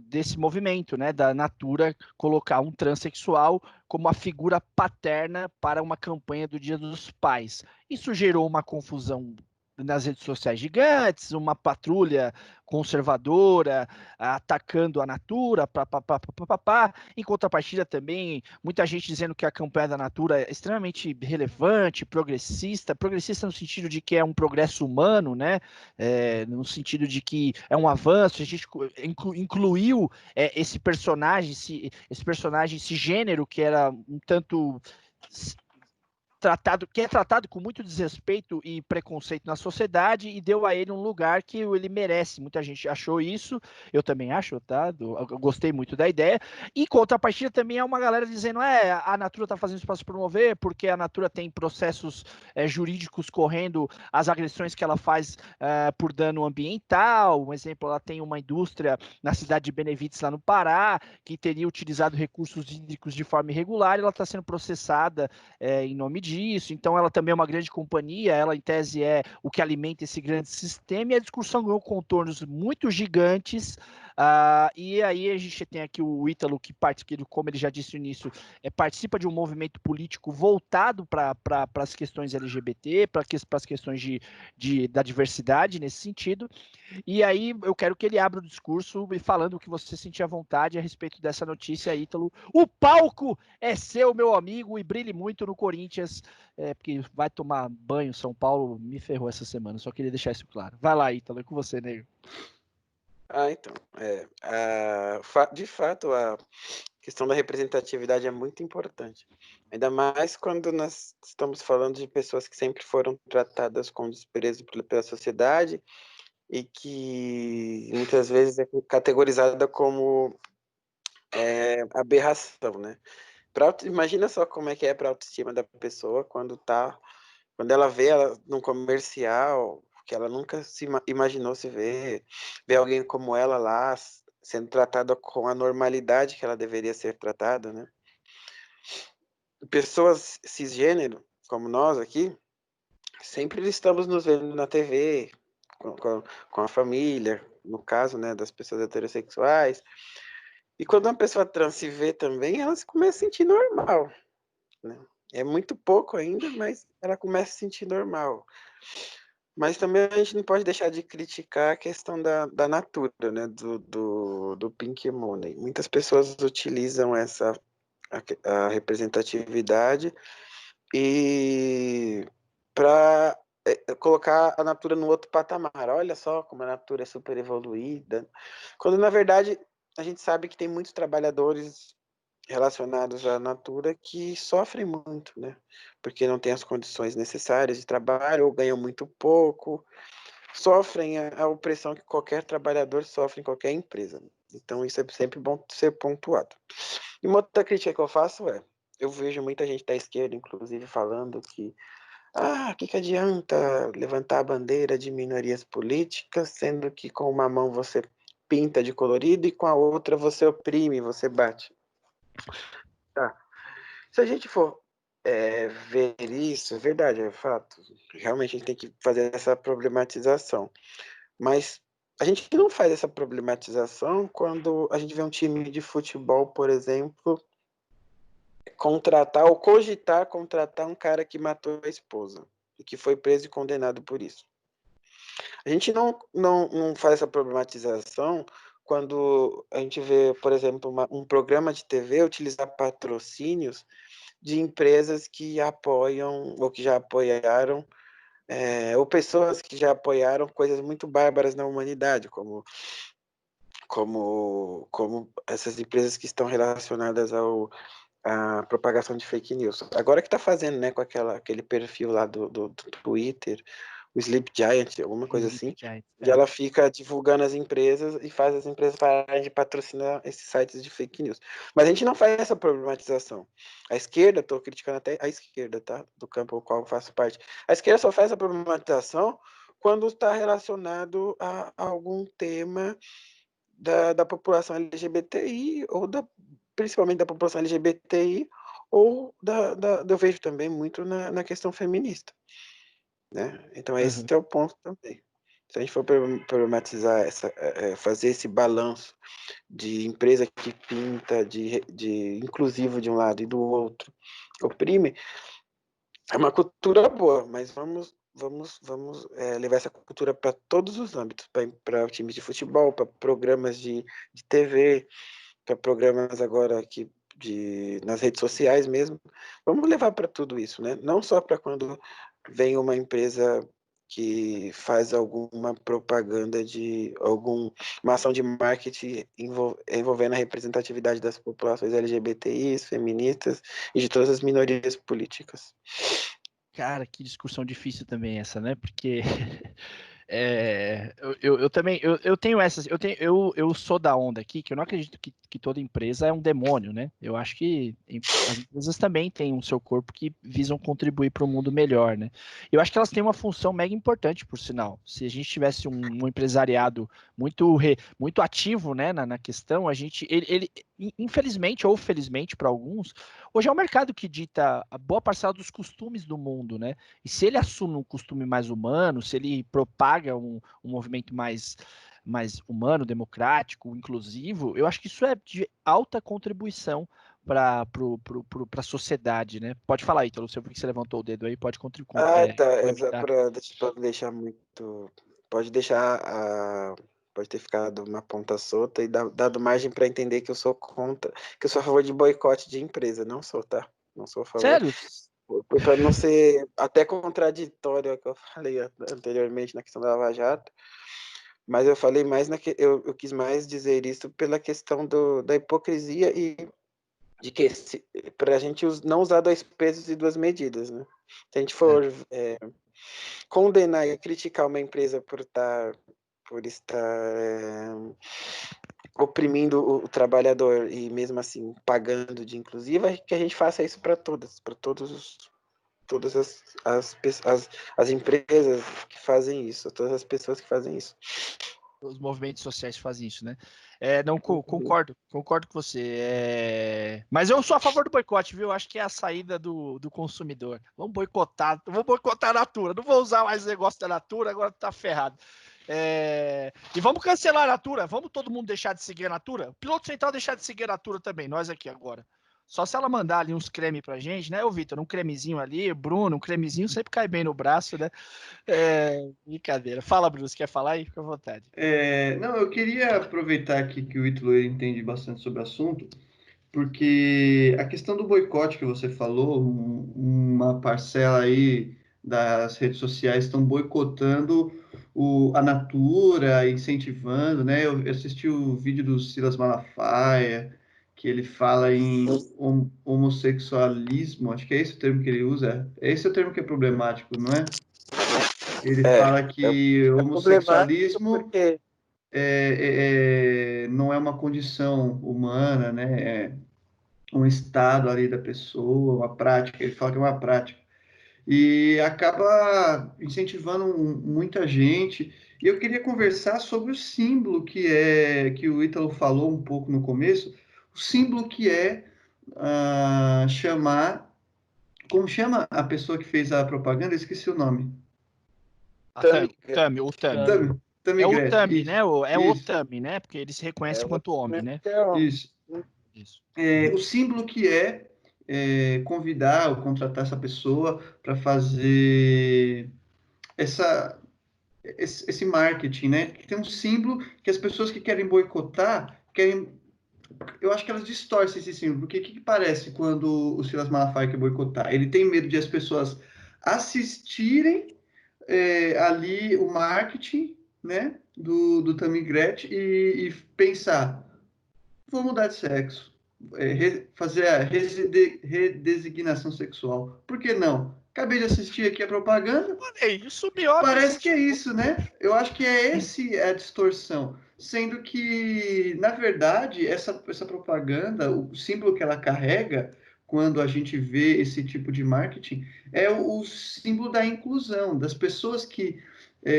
Speaker 6: desse movimento, né, da Natura colocar um transexual como a figura paterna para uma campanha do Dia dos Pais. Isso gerou uma confusão nas redes sociais gigantes, uma patrulha conservadora atacando a Natura, em contrapartida também, muita gente dizendo que a campanha da Natura é extremamente relevante, progressista no sentido de que é um progresso humano, né, no sentido de que é um avanço, a gente incluiu esse personagem, esse gênero que era um tanto tratado com muito desrespeito e preconceito na sociedade e deu a ele um lugar que ele merece. Muita gente achou isso, eu também acho, tá? Eu gostei muito da ideia. E contrapartida também é uma galera dizendo, a Natura está fazendo isso para se promover, porque a Natura tem processos jurídicos correndo as agressões que ela faz por dano ambiental. Um exemplo, ela tem uma indústria na cidade de Benevides, lá no Pará, que teria utilizado recursos hídricos de forma irregular, e ela está sendo processada em nome disso. Então ela também é uma grande companhia, ela em tese é o que alimenta esse grande sistema, e a discussão ganhou contornos muito gigantes, e aí a gente tem aqui o Ítalo, que como ele já disse no início, participa de um movimento político voltado para as questões LGBT, para as questões da diversidade nesse sentido. E aí eu quero que ele abra o discurso falando o que você sentir à vontade a respeito dessa notícia, Ítalo. O palco é seu, meu amigo, e brilhe muito no Corinthians, porque vai tomar banho. São Paulo me ferrou essa semana, só queria deixar isso claro. Vai lá, Ítalo, é com você, nego.
Speaker 5: Então, de fato, a questão da representatividade é muito importante. Ainda mais quando nós estamos falando de pessoas que sempre foram tratadas com desprezo pela sociedade e que muitas vezes é categorizada como aberração, né? Imagina só como é que é para a autoestima da pessoa quando ela vê ela num comercial que ela nunca imaginou se ver alguém como ela lá sendo tratada com a normalidade que ela deveria ser tratada, né? Pessoas cisgênero, como nós aqui, sempre estamos nos vendo na TV, com a família, no caso, né, das pessoas heterossexuais. E quando uma pessoa trans se vê também, ela se começa a sentir normal, né? É muito pouco ainda, mas ela começa a se sentir normal. Mas também a gente não pode deixar de criticar a questão da Natura, né, do Pink Money. Muitas pessoas utilizam a representatividade e para colocar a Natura no outro patamar. Olha só como a Natura é super evoluída. Quando, na verdade, a gente sabe que tem muitos trabalhadores relacionados à Natura que sofrem muito, né? Porque não têm as condições necessárias de trabalho ou ganham muito pouco. Sofrem a opressão que qualquer trabalhador sofre em qualquer empresa. Então, isso é sempre bom ser pontuado. E uma outra crítica que eu faço eu vejo muita gente da esquerda, inclusive, falando que o que adianta levantar a bandeira de minorias políticas, sendo que com uma mão você pinta de colorido e com a outra você oprime, você bate. Tá. Se a gente for ver isso, é verdade, é fato. Realmente a gente tem que fazer essa problematização. Mas a gente não faz essa problematização quando a gente vê um time de futebol, por exemplo, contratar ou cogitar contratar um cara que matou a esposa e que foi preso e condenado por isso. A gente não faz essa problematização quando a gente vê, por exemplo, um programa de TV utilizar patrocínios de empresas que apoiam ou que já apoiaram, ou pessoas que já apoiaram coisas muito bárbaras na humanidade, como essas empresas que estão relacionadas à propagação de fake news. Agora que está fazendo, né, com aquele perfil lá do Twitter, o Sleep Giant, alguma coisa assim, e ela fica divulgando as empresas e faz as empresas pararem de patrocinar esses sites de fake news. Mas a gente não faz essa problematização. A esquerda, estou criticando até a esquerda, tá? Do campo ao qual eu faço parte. A esquerda só faz a problematização quando está relacionado a algum tema da população LGBTI, ou principalmente da população LGBTI, ou eu vejo também muito na questão feminista. Né? Então esse é o ponto também. Se a gente for problematizar fazer esse balanço de empresa que pinta de inclusivo de um lado e do outro oprime, é uma cultura boa, mas vamos levar essa cultura para todos os âmbitos, para times de futebol, para programas de TV, para programas agora aqui nas redes sociais mesmo. Vamos levar para tudo isso, né? Não só para quando vem uma empresa que faz alguma propaganda uma ação de marketing envolvendo a representatividade das populações LGBTIs, feministas e de todas as minorias políticas.
Speaker 6: Cara, que discussão difícil também essa, né? Porque eu também eu tenho essas, eu sou da onda aqui que eu não acredito que toda empresa é um demônio, né? Eu acho que as empresas também têm um seu corpo que visam contribuir para um mundo melhor, né? Eu acho que elas têm uma função mega importante, por sinal. Se a gente tivesse um empresariado muito ativo, né, na questão, ele infelizmente ou felizmente para alguns, hoje é o mercado que dita a boa parcela dos costumes do mundo, né? E se ele assume um costume mais humano, se ele propaga um movimento mais humano, democrático, inclusivo, eu acho que isso é de alta contribuição para a sociedade, né? Pode falar, Ítalo, eu vi que você levantou o dedo aí, pode contribuir.
Speaker 5: Tá, para deixar muito... Pode ter ficado uma ponta solta e dado margem para entender que eu sou contra, que eu sou a favor de boicote de empresa. Não sou, tá? Não sou a favor.
Speaker 6: Sério?
Speaker 5: Para não ser até contraditório ao que eu falei anteriormente na questão da Lava Jato, mas eu falei mais eu quis mais dizer isso pela questão da hipocrisia e de que para a gente não usar dois pesos e duas medidas, né? Se a gente for condenar e criticar uma empresa por estar oprimindo o trabalhador e mesmo assim pagando de inclusiva, que a gente faça isso para todas as empresas que fazem isso, todas as pessoas que fazem isso.
Speaker 6: Os movimentos sociais fazem isso, né? Não concordo com você. Mas eu sou a favor do boicote, viu? Acho que é a saída do consumidor. Vamos boicotar a Natura. Não vou usar mais o negócio da Natura, agora tá ferrado. E vamos cancelar a Natura. Vamos todo mundo deixar de seguir a Natura? O Piloto Central deixar de seguir a Natura também, nós aqui agora. Só se ela mandar ali uns creme pra gente, né, ô Vitor? Um cremezinho ali, Bruno, um cremezinho sempre cai bem no braço, né? Brincadeira. Fala, Bruno, você quer falar aí? Fica à vontade.
Speaker 2: Não, eu queria aproveitar aqui que o Ítalo entende bastante sobre o assunto porque a questão do boicote que você falou, uma parcela aí das redes sociais estão boicotando a Natura, incentivando, né? Eu assisti o vídeo do Silas Malafaia, que ele fala em homossexualismo, acho que é esse o termo que ele usa. Esse é o termo que é problemático, não é? Ele fala que
Speaker 5: Problemático
Speaker 2: homossexualismo
Speaker 5: porque
Speaker 2: não é uma condição humana, né? É um estado ali da pessoa, uma prática. Ele fala que é uma prática. E acaba incentivando muita gente. E eu queria conversar sobre o símbolo que o Ítalo falou um pouco no começo, o símbolo que é chamar. Como chama a pessoa que fez a propaganda? Eu esqueci o nome.
Speaker 6: A
Speaker 5: Tami,
Speaker 6: Tami, o Tami.
Speaker 2: Tami
Speaker 6: É o
Speaker 2: Gretchen.
Speaker 6: Tami, né? É o
Speaker 2: Isso,
Speaker 6: Tami, né? Porque ele se reconhece
Speaker 5: é
Speaker 6: enquanto homem, né?
Speaker 2: isso.
Speaker 6: Isso.
Speaker 2: O símbolo que convidar ou contratar essa pessoa para fazer esse marketing, né? Que tem um símbolo que as pessoas que querem boicotar querem. Eu acho que elas distorcem esse símbolo, porque o que parece quando o Silas Malafaia quer boicotar? Ele tem medo de as pessoas assistirem ali o marketing, né, do Tammy Gretchen e pensar, vou mudar de sexo, fazer a redesignação sexual. Por que não? Acabei de assistir aqui a propaganda,
Speaker 6: Olha, isso me óbvio.
Speaker 2: parece que é isso, né? Eu acho que é a distorção. Sendo que, na verdade, essa propaganda, o símbolo que ela carrega, quando a gente vê esse tipo de marketing, é o símbolo da inclusão, das pessoas que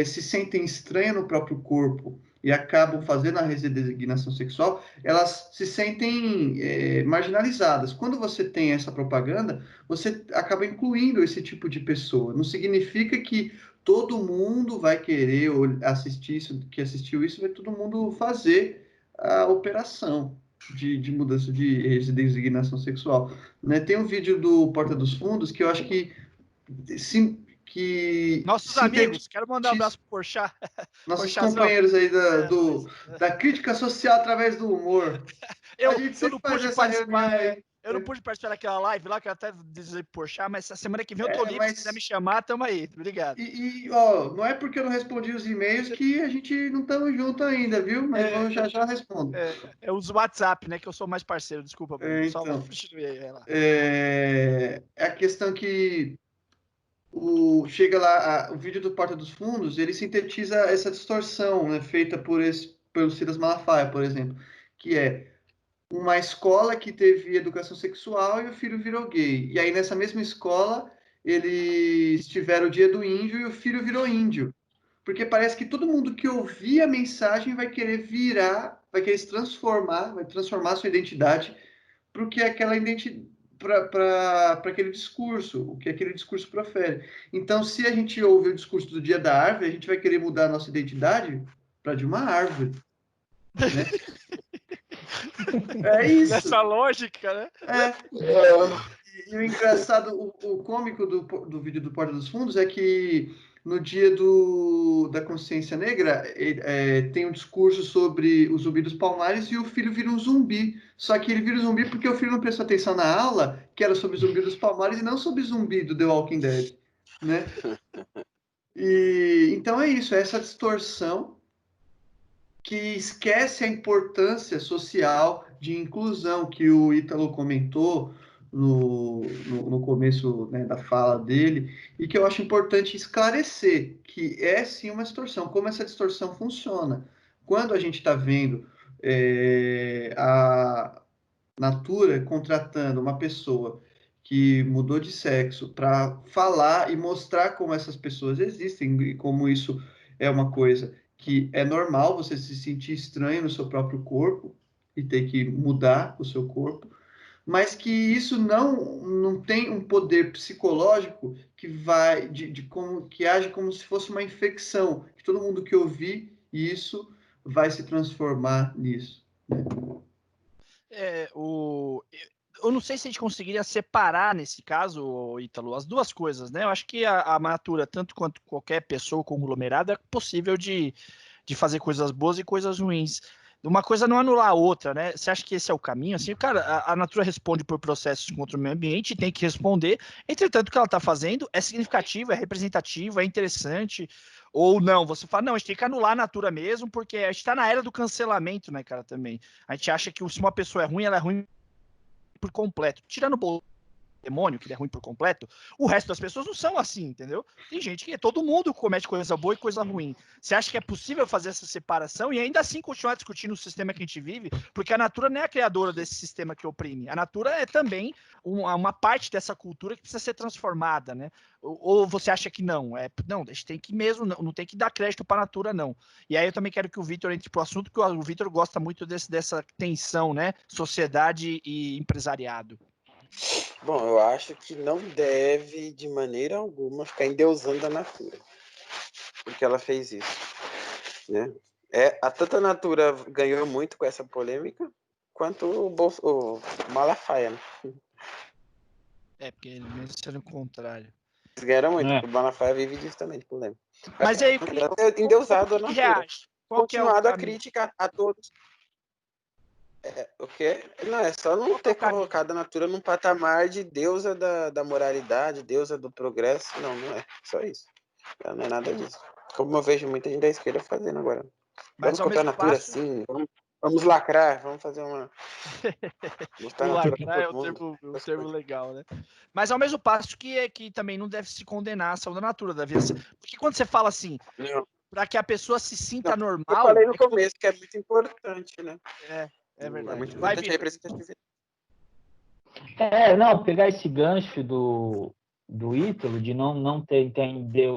Speaker 2: se sentem estranhas no próprio corpo e acabam fazendo a redesignação sexual, elas se sentem marginalizadas. Quando você tem essa propaganda, você acaba incluindo esse tipo de pessoa. Não significa que todo mundo vai querer assistir isso, que assistiu isso, vai todo mundo fazer a operação de mudança de designação sexual. Né? Tem um vídeo do Porta dos Fundos que eu acho que
Speaker 6: Nossos amigos, quero mandar um abraço pro Porchat.
Speaker 2: nossos
Speaker 6: Porchatzão.
Speaker 2: companheiros aí da crítica social através do humor. A gente
Speaker 6: Eu
Speaker 2: sempre
Speaker 6: não
Speaker 2: faz
Speaker 6: pude
Speaker 2: essa reunião
Speaker 6: participar.
Speaker 2: aí.
Speaker 6: Eu não pude participar daquela live lá, que eu até dizer Porchat, mas essa semana que vem eu tô livre,
Speaker 2: Mas
Speaker 6: se quiser me chamar, tamo aí. Obrigado.
Speaker 2: Ó, não é porque eu não respondi os e-mails que a gente não estamos junto ainda, viu? Mas eu já respondo.
Speaker 6: Eu uso o WhatsApp, né? Que eu sou mais parceiro. Desculpa, Bruno. Só
Speaker 2: Então,
Speaker 6: continue aí lá.
Speaker 2: é a questão que chega lá, o vídeo do Porta dos Fundos, ele sintetiza essa distorção, né, feita pelo Silas Malafaia, por exemplo, que é uma escola que teve educação sexual e o filho virou gay. E aí, nessa mesma escola, eles tiveram o dia do índio e o filho virou índio. Porque parece que todo mundo que ouvir a mensagem vai querer vai querer se transformar, vai transformar sua identidade para o que aquela identidade, para aquele discurso, o que aquele discurso profere. Então, se a gente ouve o discurso do Dia da Árvore, a gente vai querer mudar a nossa identidade para de uma árvore. Né? É isso.
Speaker 6: Essa lógica, né?
Speaker 2: E o engraçado, o cômico do vídeo do Porta dos Fundos é que no dia da consciência negra tem um discurso sobre o zumbi dos palmares e o filho vira um zumbi. Só que ele vira um zumbi porque o filho não prestou atenção na aula, que era sobre o zumbi dos palmares e não sobre o zumbi do The Walking Dead. Né? Então é isso, é essa distorção que esquece a importância social de inclusão que o Ítalo comentou no começo, né, da fala dele, e que eu acho importante esclarecer que é sim uma distorção, como essa distorção funciona. Quando a gente está vendo a Natura contratando uma pessoa que mudou de sexo para falar e mostrar como essas pessoas existem e como isso é uma coisa que é normal você se sentir estranho no seu próprio corpo e ter que mudar o seu corpo, mas que isso não tem um poder psicológico que vai que age como se fosse uma infecção, que todo mundo que ouvir isso vai se transformar nisso. Né?
Speaker 6: Eu não sei se a gente conseguiria separar, nesse caso, Ítalo, as duas coisas, né? Eu acho que a Natura, tanto quanto qualquer pessoa conglomerada, é possível de fazer coisas boas e coisas ruins. uma coisa não anular a outra, né? Você acha que esse é o caminho? Assim, cara, a Natura responde por processos contra o meio ambiente, tem que responder. Entretanto, o que ela está fazendo é significativo, é representativo, é interessante. Ou não, você fala, não, a gente tem que anular a Natura mesmo, porque a gente está na era do cancelamento, né, cara, também. A gente acha que se uma pessoa é ruim, ela é ruim por completo. Tirando o demônio, que ele é ruim por completo, o resto das pessoas não são assim, entendeu? Tem gente que todo mundo comete coisa boa e coisa ruim. Você acha que é possível fazer essa separação e ainda assim continuar discutindo o sistema que a gente vive? Porque a Natura não é a criadora desse sistema que oprime. A Natura é também uma parte dessa cultura que precisa ser transformada, né? Ou você acha que não? Não, a gente tem que mesmo, não tem que dar crédito para a Natura, não. E aí eu também quero que o Vitor entre para o assunto, porque o Vitor gosta muito dessa tensão, né? Sociedade e empresariado.
Speaker 5: Bom, eu acho que não deve, de maneira alguma, ficar endeusando a Natura, porque ela fez isso, né? Tanto a Natura ganhou muito com essa polêmica, quanto o Malafaia, né?
Speaker 6: Porque ele mesmo sendo o contrário.
Speaker 5: Eles ganharam muito, porque o Malafaia vive disso também, de polêmica.
Speaker 6: Mas aí,
Speaker 5: endeusado a Natura.
Speaker 6: Qual que é
Speaker 5: Continuado a crítica a todos. O quê? Não, é só não ter colocado a Natura num patamar de deusa da moralidade, deusa do progresso. Não é. Só isso. Não é nada disso. Como eu vejo muita gente da esquerda fazendo agora.
Speaker 6: Mas
Speaker 5: vamos colocar a Natura assim, vamos lacrar, vamos fazer uma...
Speaker 6: lacrar é um termo legal, né? Mas ao mesmo passo que também não deve se condenar a ação da Natura, porque quando você fala assim, para que a pessoa se sinta normal... Eu
Speaker 5: falei no começo que é muito importante, né?
Speaker 6: É verdade.
Speaker 5: É muito importante a representatividade.
Speaker 4: Não, pegar esse gancho do Ítalo, de não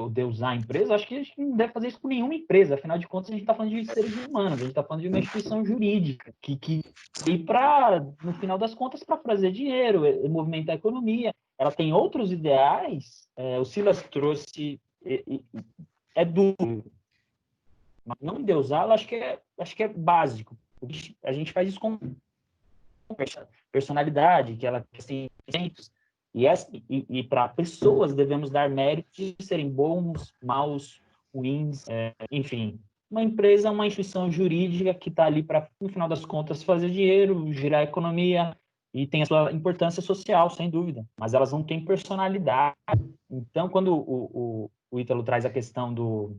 Speaker 4: deusar a empresa, acho que a gente não deve fazer isso com nenhuma empresa. Afinal de contas, a gente está falando de seres humanos, a gente está falando de uma instituição jurídica que no final das contas, para fazer dinheiro, movimentar a economia. Ela tem outros ideais. O Silas trouxe... É duro. Mas não endeusá-la, acho que é básico. A gente faz isso com personalidade, que ela tem sentimentos, e para pessoas devemos dar mérito de serem bons, maus, ruins, enfim. Uma empresa é uma instituição jurídica que está ali para, no final das contas, fazer dinheiro, girar a economia, e tem a sua importância social, sem dúvida, mas elas não têm personalidade. Então, quando o Ítalo traz a questão do...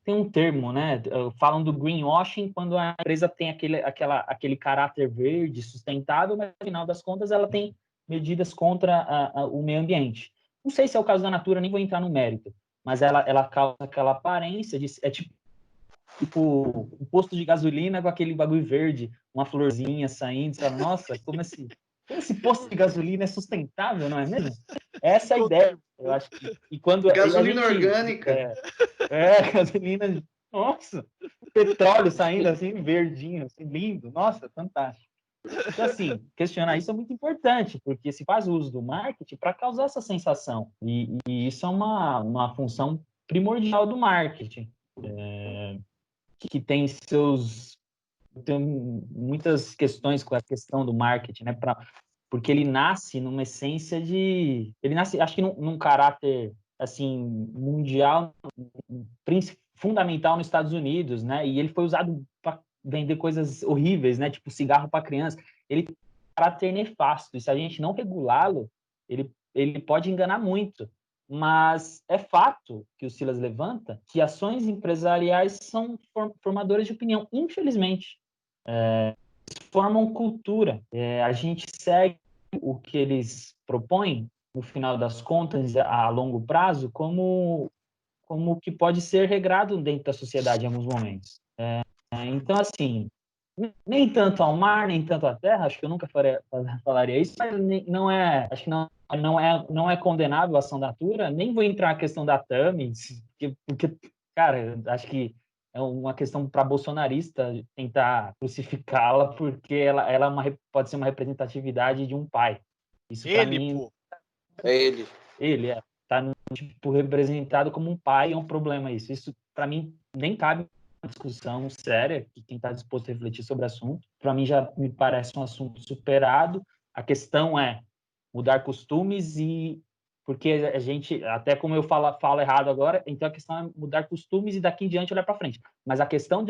Speaker 4: Tem um termo, né? Falam do greenwashing quando a empresa tem aquele caráter verde, sustentável, mas no final das contas ela tem medidas contra o meio ambiente. Não sei se é o caso da Natura, nem vou entrar no mérito, mas ela causa aquela aparência de... É tipo um posto de gasolina com aquele bagulho verde, uma florzinha saindo, sabe? Nossa, como esse posto de gasolina é sustentável, não é mesmo? Essa é a ideia, eu acho que... E quando
Speaker 2: gasolina orgânica.
Speaker 4: Gasolina... Nossa, petróleo saindo assim, verdinho, assim, lindo. Nossa, fantástico. Então, assim, questionar isso é muito importante, porque se faz uso do marketing para causar essa sensação. E isso é uma função primordial do marketing, que tem muitas questões com a questão do marketing, né? Porque ele nasce numa essência de... Ele nasce, acho que num caráter, assim, mundial, fundamental nos Estados Unidos, né? E ele foi usado para vender coisas horríveis, né? Tipo cigarro para criança. Ele tem um caráter nefasto. E se a gente não regulá-lo, ele pode enganar muito. Mas é fato que o Silas levanta que ações empresariais são formadoras de opinião, infelizmente. Formam cultura. A gente segue o que eles propõem, no final das contas, a longo prazo, como que pode ser regrado dentro da sociedade em alguns momentos. Então, assim, nem tanto ao mar, nem tanto à terra, acho que eu nunca falaria isso, mas acho que não é condenável a ação da Natura, nem vou entrar na questão da Thames, porque, cara, acho que é uma questão para bolsonarista tentar crucificá-la, porque ela pode ser uma representatividade de um pai. Isso para mim...
Speaker 5: Pô. É ele.
Speaker 4: Ele está representado como um pai, é um problema isso. Isso, para mim, nem cabe uma discussão séria, que quem está disposto a refletir sobre o assunto. Para mim, já me parece um assunto superado. A questão é mudar costumes porque a gente, até como eu falo errado agora, então a questão é mudar costumes e daqui em diante olhar para frente. Mas a questão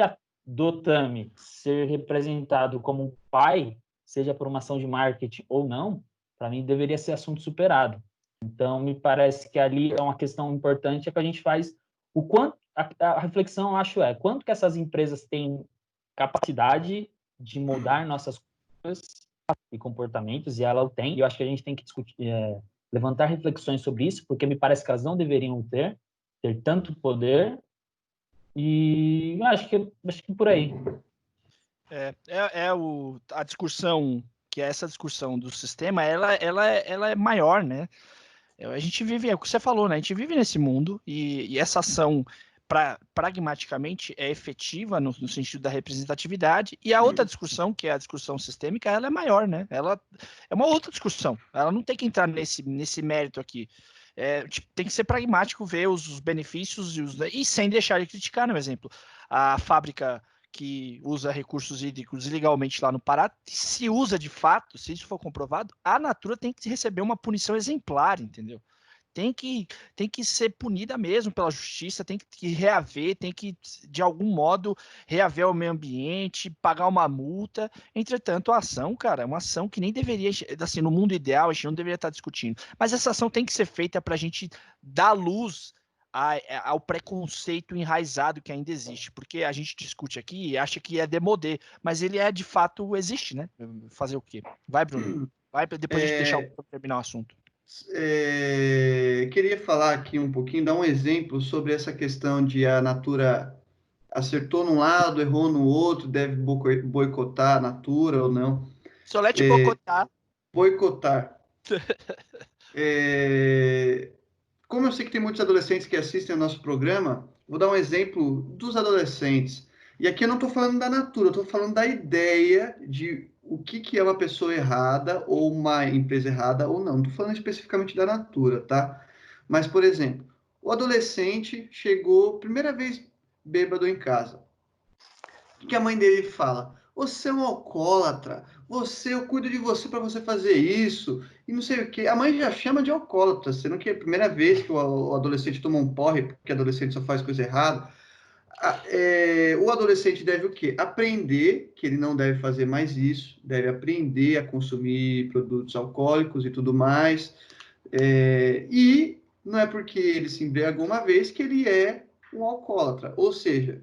Speaker 4: do Tami ser representado como um pai, seja por uma ação de marketing ou não, para mim deveria ser assunto superado. Então, me parece que ali é uma questão importante, é que a gente faz o quanto, a reflexão, eu acho, quanto que essas empresas têm capacidade de mudar nossas coisas e comportamentos, e ela o tem, e eu acho que a gente tem que discutir, levantar reflexões sobre isso, porque me parece que elas não deveriam ter tanto poder, e eu acho que por aí.
Speaker 6: A discussão, que é essa discussão do sistema, ela é maior, né? A gente vive, é o que você falou, né? A gente vive nesse mundo e essa ação pragmaticamente é efetiva no sentido da representatividade, e a outra discussão, que é a discussão sistêmica, ela é maior, né? Ela é uma outra discussão, ela não tem que entrar nesse mérito aqui. Tem que ser pragmático, ver os benefícios e sem deixar de criticar, no exemplo. A fábrica que usa recursos hídricos ilegalmente lá no Pará, se usa de fato, se isso for comprovado, a Natura tem que receber uma punição exemplar, entendeu? Tem que ser punida mesmo pela justiça, tem que reaver, tem que, de algum modo, reaver o meio ambiente, pagar uma multa. Entretanto, a ação, cara, é uma ação que nem deveria, assim, no mundo ideal, a gente não deveria estar discutindo. Mas essa ação tem que ser feita para a gente dar luz ao preconceito enraizado que ainda existe, porque a gente discute aqui e acha que é demodê, mas ele de fato existe, né? Fazer o quê? Vai, Bruno. Vai, depois a gente deixar terminar o assunto.
Speaker 2: Queria falar aqui um pouquinho, dar um exemplo sobre essa questão de a Natura acertou num lado, errou no outro, deve boicotar a Natura ou não.
Speaker 6: Solete boicotar.
Speaker 2: Boicotar. Como eu sei que tem muitos adolescentes que assistem ao nosso programa, vou dar um exemplo dos adolescentes. E aqui eu não estou falando da Natura, eu estou falando da ideia de o que é uma pessoa errada ou uma empresa errada ou não. Não estou falando especificamente da Natura, tá? Mas, por exemplo, o adolescente chegou, primeira vez bêbado em casa. O que a mãe dele fala? Você é um alcoólatra, eu cuido de você para você fazer isso, e não sei o que. A mãe já chama de alcoólatra, sendo que é a primeira vez que o adolescente toma um porre, porque o adolescente só faz coisa errada. O adolescente deve o quê? Aprender que ele não deve fazer mais isso, deve aprender a consumir produtos alcoólicos e tudo mais. E não é porque ele se embriagou uma vez que ele é um alcoólatra. Ou seja,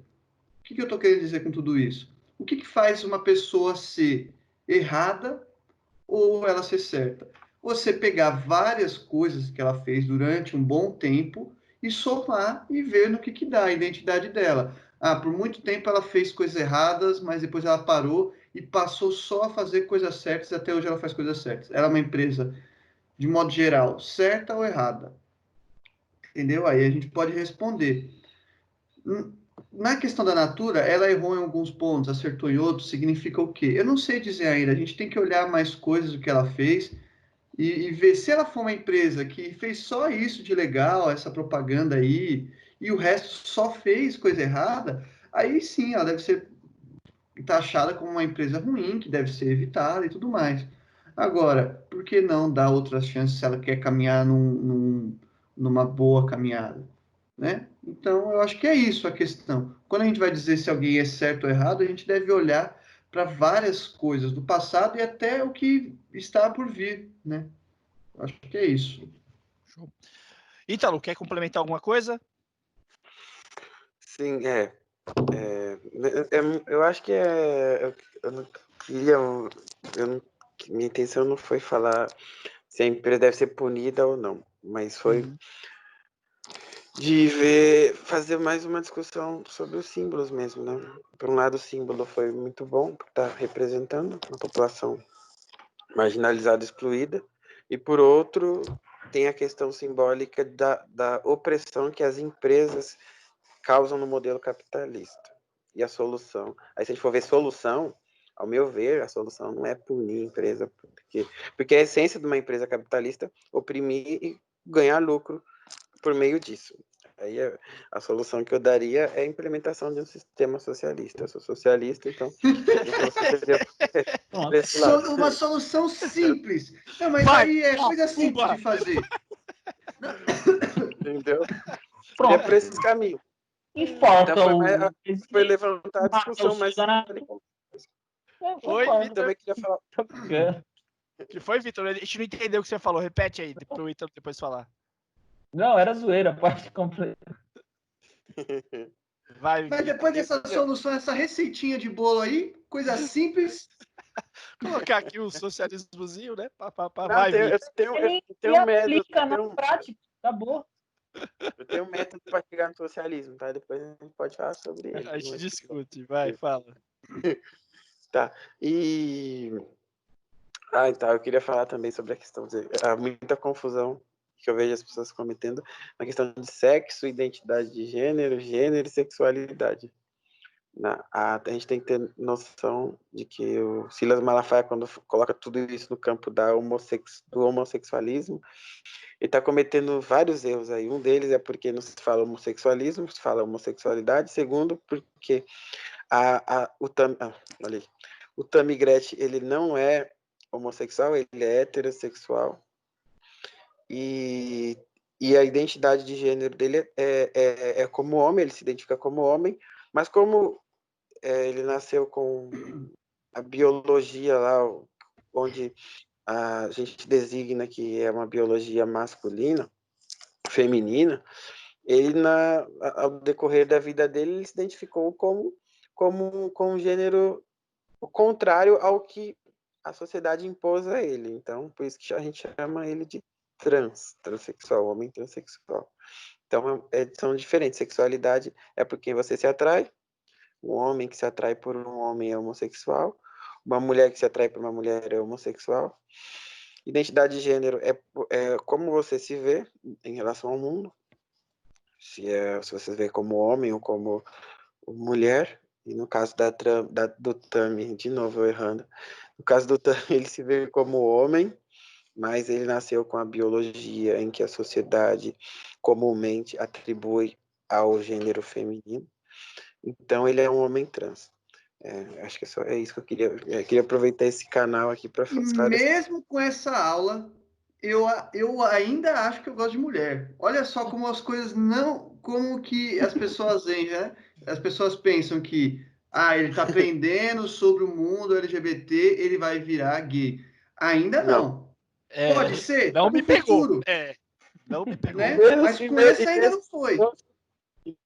Speaker 2: o que eu estou querendo dizer com tudo isso? O que faz uma pessoa ser errada ou ela ser certa? Você pegar várias coisas que ela fez durante um bom tempo e somar e ver no que dá a identidade dela. Por muito tempo ela fez coisas erradas, mas depois ela parou e passou só a fazer coisas certas e até hoje ela faz coisas certas. Ela é uma empresa, de modo geral, certa ou errada? Entendeu? Aí a gente pode responder. Na questão da Natura, ela errou em alguns pontos, acertou em outros, significa o quê? Eu não sei dizer ainda, a gente tem que olhar mais coisas do que ela fez e ver se ela for uma empresa que fez só isso de legal, essa propaganda aí, e o resto só fez coisa errada, aí sim, ela deve ser taxada como uma empresa ruim, que deve ser evitada e tudo mais. Agora, por que não dar outras chances se ela quer caminhar numa boa caminhada? Né? Então, eu acho que é isso a questão. Quando a gente vai dizer se alguém é certo ou errado, a gente deve olhar para várias coisas do passado e até o que está por vir, né? Acho que é isso.
Speaker 6: Show. Ítalo, quer complementar alguma coisa?
Speaker 5: Sim, eu acho que minha intenção não foi falar se a empresa deve ser punida ou não, mas foi de fazer mais uma discussão sobre os símbolos mesmo, né? Por um lado, o símbolo foi muito bom, porque está representando uma população marginalizada, excluída, e por outro, tem a questão simbólica da opressão que as empresas causam no modelo capitalista. E a solução, aí se a gente for ver solução, ao meu ver, a solução não é punir a empresa, porque a essência de uma empresa capitalista é oprimir e ganhar lucro por meio disso. Aí a solução que eu daria é a implementação de um sistema socialista. Eu sou socialista, então
Speaker 2: uma solução simples. Não, mas aí é coisa simples de fazer.
Speaker 5: Entendeu? É por esse caminho.
Speaker 4: Enfoca
Speaker 5: Então
Speaker 4: o.
Speaker 5: foi levantar a discussão, mas
Speaker 6: Oi,
Speaker 4: Concordo.
Speaker 6: Vitor.
Speaker 5: também queria falar.
Speaker 4: Tô brincando.
Speaker 6: O que foi, Vitor? A gente não entendeu o que você falou. Repete aí, pro Vitor depois falar.
Speaker 4: Não, era zoeira, pode completar.
Speaker 6: Vai,
Speaker 2: Mas
Speaker 6: Vitor.
Speaker 2: depois dessa solução, essa receitinha de bolo aí, coisa simples.
Speaker 6: Colocar aqui o socialismozinho, né?
Speaker 5: Não,
Speaker 6: Vai,
Speaker 5: eu
Speaker 6: Vitor.
Speaker 5: tenho
Speaker 4: E
Speaker 5: um método.
Speaker 4: aplica na prática. Acabou.
Speaker 5: Eu tenho um método para chegar no socialismo, tá? Depois a gente pode falar sobre ele.
Speaker 6: A gente discute. Vai, fala.
Speaker 5: Tá. Então, eu queria falar também sobre a questão de há muita confusão que eu vejo as pessoas cometendo na questão de sexo, identidade de gênero e sexualidade. A gente tem que ter noção de que o Silas Malafaia, quando coloca tudo isso no campo do homossexualismo, ele está cometendo vários erros aí. Um deles é porque não se fala homossexualismo, se fala homossexualidade. Segundo, porque o Tammy ele não é homossexual, ele é heterossexual. E a identidade de gênero dele é como homem, ele se identifica como homem, mas como ele nasceu com a biologia lá, onde a gente designa que é uma biologia masculina, feminina, ele, ao decorrer da vida dele, ele se identificou com um gênero contrário ao que a sociedade impôs a ele. Então, por isso que a gente chama ele de transexual, homem transexual. Então, são diferentes. Sexualidade é por quem você se atrai. Um homem que se atrai por um homem é homossexual. Uma mulher que se atrai por uma mulher é homossexual. Identidade de gênero é como você se vê em relação ao mundo. Se você se vê como homem ou como mulher. E no caso do Tami, de novo eu errando, no caso do Tami, ele se vê como homem, mas ele nasceu com a biologia em que a sociedade comumente atribui ao gênero feminino. Então ele é um homem trans. Acho que é isso que eu queria. Eu queria aproveitar esse canal aqui para
Speaker 2: E mesmo com essa aula, eu ainda acho que eu gosto de mulher. Olha só como as coisas não... Como que as pessoas veem, né? As pessoas pensam que ele está aprendendo sobre o mundo LGBT, ele vai virar gay. Ainda não. Pode ser?
Speaker 6: Não
Speaker 2: No
Speaker 6: me pegou.
Speaker 2: futuro,
Speaker 6: Não me pegou.
Speaker 2: né? Mas com esse ainda não foi.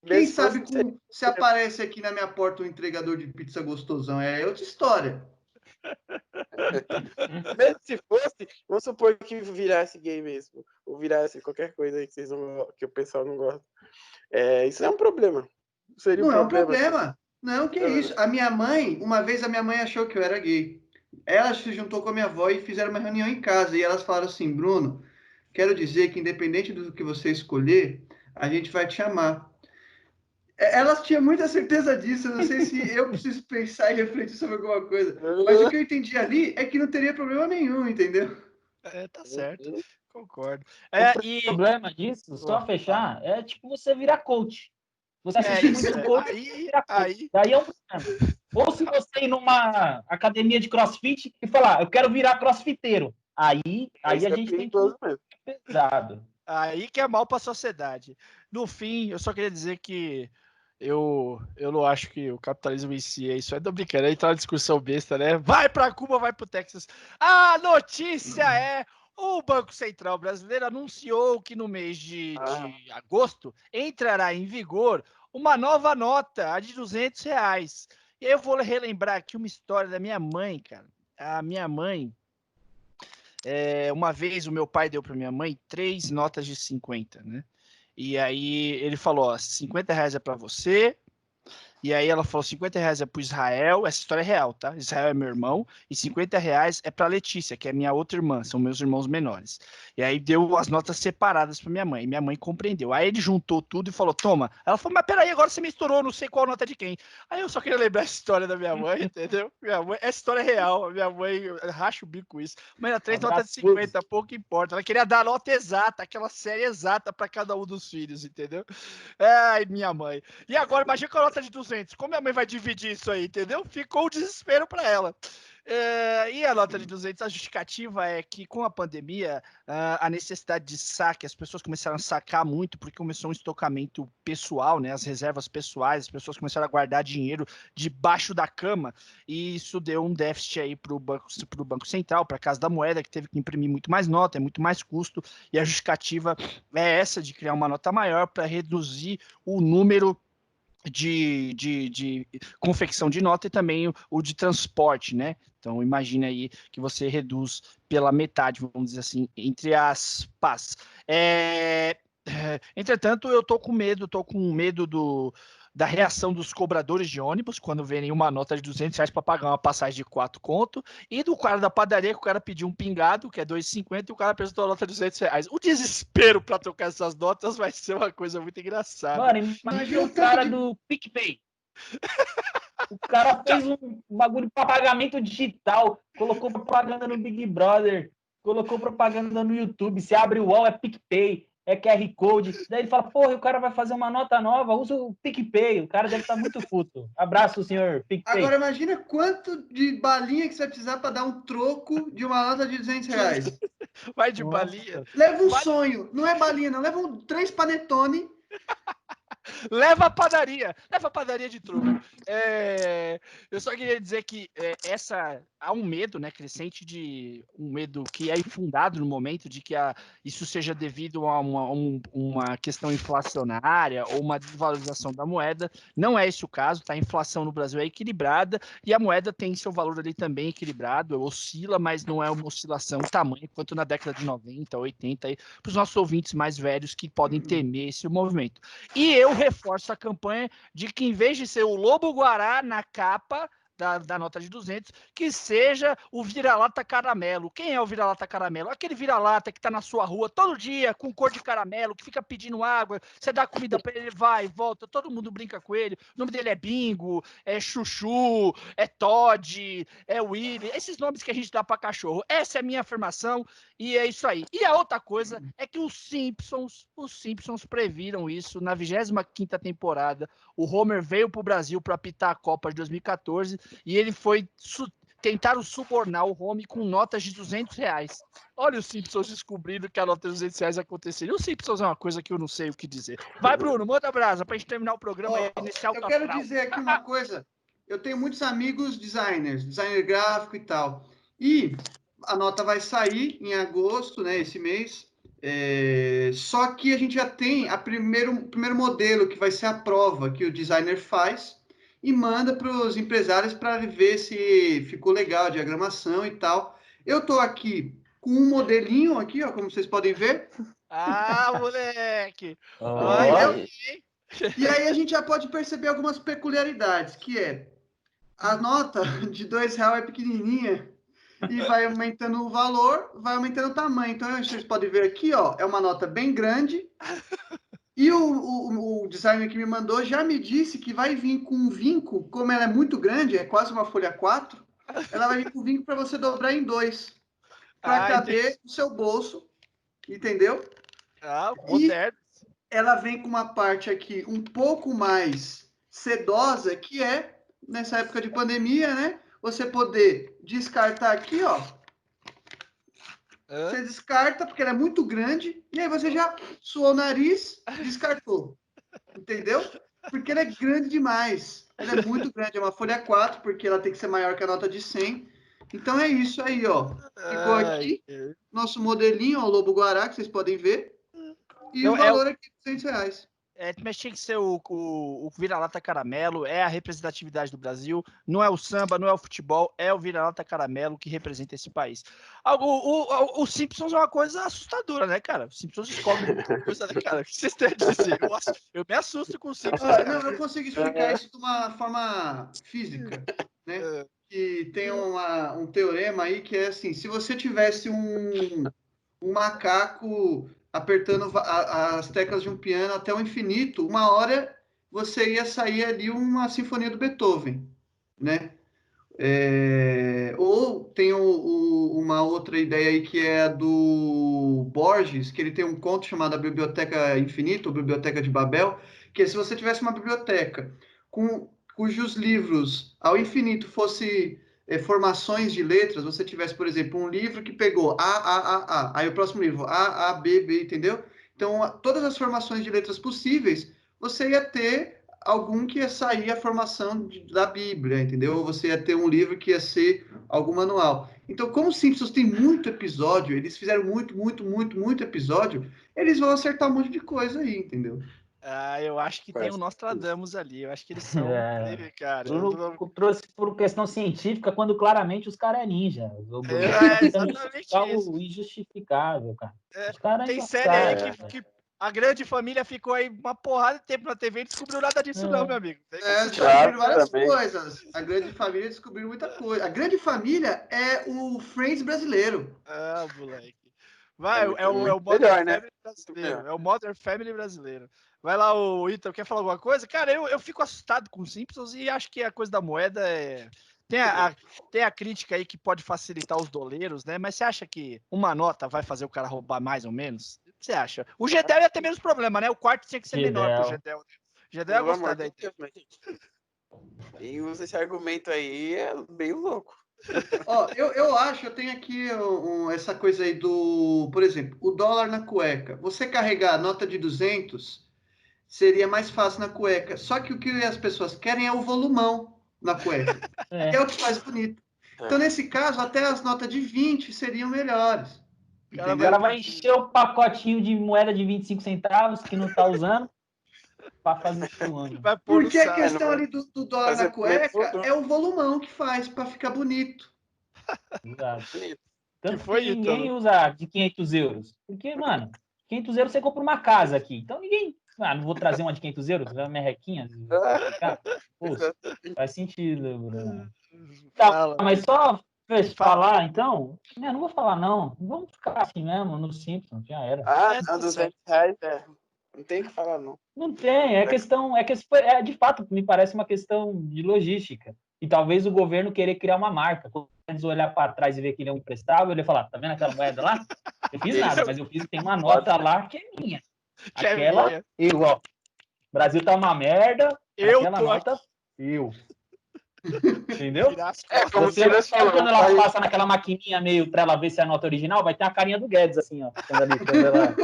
Speaker 2: Quem sabe se aparece aqui na minha porta um entregador de pizza gostosão, é outra história.
Speaker 5: Mesmo se fosse, vamos supor que virasse gay mesmo, ou virasse qualquer coisa aí que o pessoal não gosta. Isso é um problema. Seria
Speaker 2: não
Speaker 5: um problema.
Speaker 2: É um problema. Não, que isso. Uma vez a minha mãe achou que eu era gay. Ela se juntou com a minha avó e fizeram uma reunião em casa. E elas falaram assim, Bruno, quero dizer que independente do que você escolher, a gente vai te amar. Elas tinham muita certeza disso. Eu não sei se eu preciso pensar e refletir sobre alguma coisa. Mas o que eu entendi ali é que não teria problema nenhum, entendeu?
Speaker 6: Tá certo. Concordo.
Speaker 4: O problema disso, só fechar, é tipo você virar coach. Você assistir muito coach e virar coach. Daí é um problema. Ou se você ir numa academia de crossfit e falar, eu quero virar crossfiteiro. Aí a gente tem que ir pesado.
Speaker 6: Aí que é mal para a sociedade. No fim, eu só queria dizer que eu não acho que o capitalismo em si é isso. Tô brincando, aí tá uma discussão besta, né? Vai para Cuba, vai para o Texas. A notícia é: o Banco Central Brasileiro anunciou que no mês de agosto entrará em vigor uma nova nota, a de R$200. E aí eu vou relembrar aqui uma história da minha mãe, cara. A minha mãe, uma vez o meu pai deu para minha mãe 3 notas de 50, né? E aí ele falou, R$50 é para você. E aí ela falou, R$50 é pro Israel, essa história é real, tá? Israel é meu irmão, e R$50 é pra Letícia, que é minha outra irmã, são meus irmãos menores. E aí deu as notas separadas pra minha mãe, e minha mãe compreendeu. Aí ele juntou tudo e falou, toma. Ela falou, mas peraí, agora você misturou, não sei qual nota de quem. Aí eu só queria lembrar essa história da minha mãe, entendeu? Essa história é real, minha mãe racha o bico com isso. Mas era 3 notas de 50, pouco importa. Ela queria dar a nota exata, aquela série exata pra cada um dos filhos, entendeu? Ai, minha mãe. E agora, imagina com a nota de 200. Como minha mãe vai dividir isso aí, entendeu? Ficou o desespero para ela. E a nota de 200, a justificativa é que com a pandemia, a necessidade de saque, as pessoas começaram a sacar muito porque começou um estocamento pessoal, né, as reservas pessoais, as pessoas começaram a guardar dinheiro debaixo da cama, e isso deu um déficit aí para o Banco Central, para a Casa da Moeda, que teve que imprimir muito mais nota, é muito mais custo, e a justificativa é essa, de criar uma nota maior para reduzir o número de confecção de nota e também o de transporte, né? Então, imagine aí que você reduz pela metade, vamos dizer assim, entre aspas. Entretanto, eu tô com medo da reação dos cobradores de ônibus quando verem uma nota de R$200 para pagar uma passagem de 4 conto, e do cara da padaria que o cara pediu um pingado, que é R$2,50, e o cara apresentou a nota de R$200. O desespero para trocar essas notas vai ser uma coisa muito engraçada.
Speaker 4: Mano, imagina o cara do PicPay. O cara fez um bagulho para pagamento digital, colocou propaganda no Big Brother, colocou propaganda no YouTube, se abre o UOL, é PicPay, é QR Code. Daí ele fala, porra, o cara vai fazer uma nota nova, usa o PicPay. O cara deve estar muito puto. Abraço, senhor PicPay.
Speaker 2: Agora imagina quanto de balinha que você vai precisar para dar um troco de uma nota de R$200.
Speaker 6: Vai de balinha.
Speaker 2: Leva um sonho. Não é balinha, não. Leva 3 panetone.
Speaker 6: Leva a padaria de troco. Eu só queria dizer que há um medo, né, crescente, um medo que é infundado no momento, de que isso seja devido a uma questão inflacionária ou uma desvalorização da moeda. Não é esse o caso, tá? A inflação no Brasil é equilibrada e a moeda tem seu valor ali também equilibrado, oscila, mas não é uma oscilação tamanho quanto na década de 90, 80, para os nossos ouvintes mais velhos que podem temer esse movimento. E eu reforço a campanha de que, em vez de ser o lobo-guará na capa da nota de 200, que seja o vira-lata caramelo. Quem é o vira-lata caramelo? Aquele vira-lata que tá na sua rua todo dia com cor de caramelo, que fica pedindo água, você dá comida para ele, vai, volta, todo mundo brinca com ele. O nome dele é Bingo, é Chuchu, é Todd, é Willy, esses nomes que a gente dá para cachorro. Essa é a minha afirmação e é isso aí. E a outra coisa é que os Simpsons previram isso na 25ª temporada. O Homer veio pro Brasil para apitar a Copa de 2014 e ele foi tentaram subornar o Homer com notas de R$200. Olha os Simpsons descobrindo que a nota de R$200 aconteceria. Os Simpsons é uma coisa que eu não sei o que dizer. Vai, Bruno, manda brasa pra gente terminar o programa e iniciar o
Speaker 2: Eu quero dizer aqui uma coisa. Eu tenho muitos amigos designers, designer gráfico e tal. E a nota vai sair em agosto, né, esse mês. Só que a gente já tem o primeiro modelo, que vai ser a prova que o designer faz e manda para os empresários para ver se ficou legal a diagramação e tal. Eu estou aqui com um modelinho aqui, ó, como vocês podem ver.
Speaker 6: Ah, moleque!
Speaker 2: E aí a gente já pode perceber algumas peculiaridades, que é a nota de R$2 é pequenininha e vai aumentando o valor, vai aumentando o tamanho. Então, vocês podem ver aqui, ó, é uma nota bem grande. E o designer que me mandou já me disse que vai vir com um vinco, como ela é muito grande, é quase uma folha 4, ela vai vir com vinco para você dobrar em 2, para caber no seu bolso, entendeu?
Speaker 6: Moderno.
Speaker 2: E ela vem com uma parte aqui um pouco mais sedosa, que é, nessa época de pandemia, né? Você poder descartar aqui, ó. Você descarta, porque ela é muito grande, e aí você já suou o nariz, descartou. Entendeu? Porque ela é grande demais. Ela é muito grande, é uma folha 4, porque ela tem que ser maior que a nota de 100. Então é isso aí, ó. Ficou aqui, nosso modelinho, ó, o lobo-guará, que vocês podem ver. E o valor aqui é R$200.
Speaker 6: Mas tinha que ser o vira-lata caramelo, é a representatividade do Brasil, não é o samba, não é o futebol, é o vira-lata caramelo que representa esse país. O Simpsons é uma coisa assustadora, né, cara? Os Simpsons descobrem muita coisa, né, cara? O que vocês têm a dizer? Eu me assusto com o Simpsons.
Speaker 2: Não, eu consigo explicar isso de uma forma física, né? Que tem um teorema aí que é assim, se você tivesse um macaco apertando as teclas de um piano até o infinito, uma hora você ia sair ali uma sinfonia do Beethoven, né? Ou tem uma outra ideia aí que é a do Borges, que ele tem um conto chamado A Biblioteca Infinita, ou Biblioteca de Babel, que é se você tivesse uma biblioteca cujos livros ao infinito fosse formações de letras, você tivesse, por exemplo, um livro que pegou A, aí o próximo livro A, B, entendeu? Então, todas as formações de letras possíveis, você ia ter algum que ia sair a formação da Bíblia, entendeu? Ou você ia ter um livro que ia ser algum manual. Então, como os Simpsons tem muito episódio, eles fizeram muito episódio, eles vão acertar um monte de coisa aí, entendeu?
Speaker 6: Ah, eu acho que tem o
Speaker 5: Faz
Speaker 6: Nostradamus ali. Eu acho que eles são. Cara.
Speaker 4: Trouxe por questão científica, quando claramente os caras é ninja. Tentando
Speaker 6: Exatamente
Speaker 4: justificar
Speaker 6: isso.
Speaker 4: o injustificável, cara.
Speaker 6: É,
Speaker 4: Os caras
Speaker 6: tem série aí
Speaker 4: embaçados.
Speaker 6: que a grande família ficou aí uma porrada de tempo na TV e não descobriu nada disso, não, meu amigo.
Speaker 2: Descobriram várias
Speaker 5: também.
Speaker 2: coisas. A Grande Família descobriu muita coisa. A Grande Família é o Friends brasileiro.
Speaker 6: Ah, moleque. Vai, é o
Speaker 5: Muito
Speaker 6: Modern
Speaker 5: melhor, né?
Speaker 6: Family brasileiro. É o Modern Family brasileiro. Vai lá, o Ítalo, quer falar alguma coisa? Cara, eu fico assustado com os Simpsons e acho que a coisa da moeda é. Tem a crítica aí que pode facilitar os doleiros, né? Mas você acha que uma nota vai fazer o cara roubar mais ou menos? O que você acha? O Gedel ia ter menos problema, né? O quarto tinha que ser menor pro Gedel. O Gedel ia
Speaker 5: Pelo
Speaker 6: gostar
Speaker 5: amor
Speaker 6: da
Speaker 5: de
Speaker 6: ideia.
Speaker 5: Deus, mas, gente. Quem usa esse argumento aí é meio louco.
Speaker 2: Ó, eu acho, eu tenho aqui essa coisa aí do, por exemplo, o dólar na cueca. Você carregar a nota de 200 seria mais fácil na cueca. Só que o que as pessoas querem é o volumão na cueca. Que é o que faz bonito. Então, nesse caso, até as notas de 20 seriam melhores.
Speaker 6: O cara
Speaker 4: O
Speaker 2: Entendeu?
Speaker 4: cara vai encher o pacotinho de moeda de 25 centavos que não tá usando para fazer o ano.
Speaker 6: Vai pôr no
Speaker 2: Porque a
Speaker 6: saco.
Speaker 2: questão ali do dólar na
Speaker 5: Fazer
Speaker 2: cueca é o volumão que faz para ficar bonito.
Speaker 4: Exato.
Speaker 5: bonito.
Speaker 4: Tanto
Speaker 6: foi,
Speaker 4: que ninguém
Speaker 6: Ítalo?
Speaker 4: usa de 500 euros. Porque, mano, 500 euros você compra uma casa aqui. Então ninguém. Ah, não vou trazer uma de 500 euros, uma merrequinha. Pô, faz sentido, Bruno. Tá,
Speaker 6: Fala.
Speaker 4: mas só
Speaker 6: Fala.
Speaker 4: falar, então. Não vou falar, não. Vamos ficar assim mesmo, no Simpsons, já era.
Speaker 5: Ah,
Speaker 6: Tá
Speaker 5: não,
Speaker 6: certo.
Speaker 5: R$200, não tem o que falar, não.
Speaker 4: Não tem, de fato, me parece uma questão de logística. E talvez o governo querer criar uma marca. Quando eles olhar para trás e ver que ele é um prestável, ele falar, tá vendo aquela moeda lá? Eu fiz nada, mas tem uma nota lá que é minha.
Speaker 6: Que é
Speaker 4: Aquela,
Speaker 6: minha.
Speaker 4: eu, ó. Brasil tá uma merda,
Speaker 6: Eu
Speaker 4: aquela
Speaker 6: tô
Speaker 4: nota, eu. Entendeu?
Speaker 6: Virar as
Speaker 5: É,
Speaker 6: costas.
Speaker 5: como
Speaker 4: Você,
Speaker 5: se nós
Speaker 4: sabe quando
Speaker 5: falamos.
Speaker 4: ela passa naquela maquininha meio para ela ver se é a nota original, vai ter a carinha do Guedes, assim, ó. Quando ela...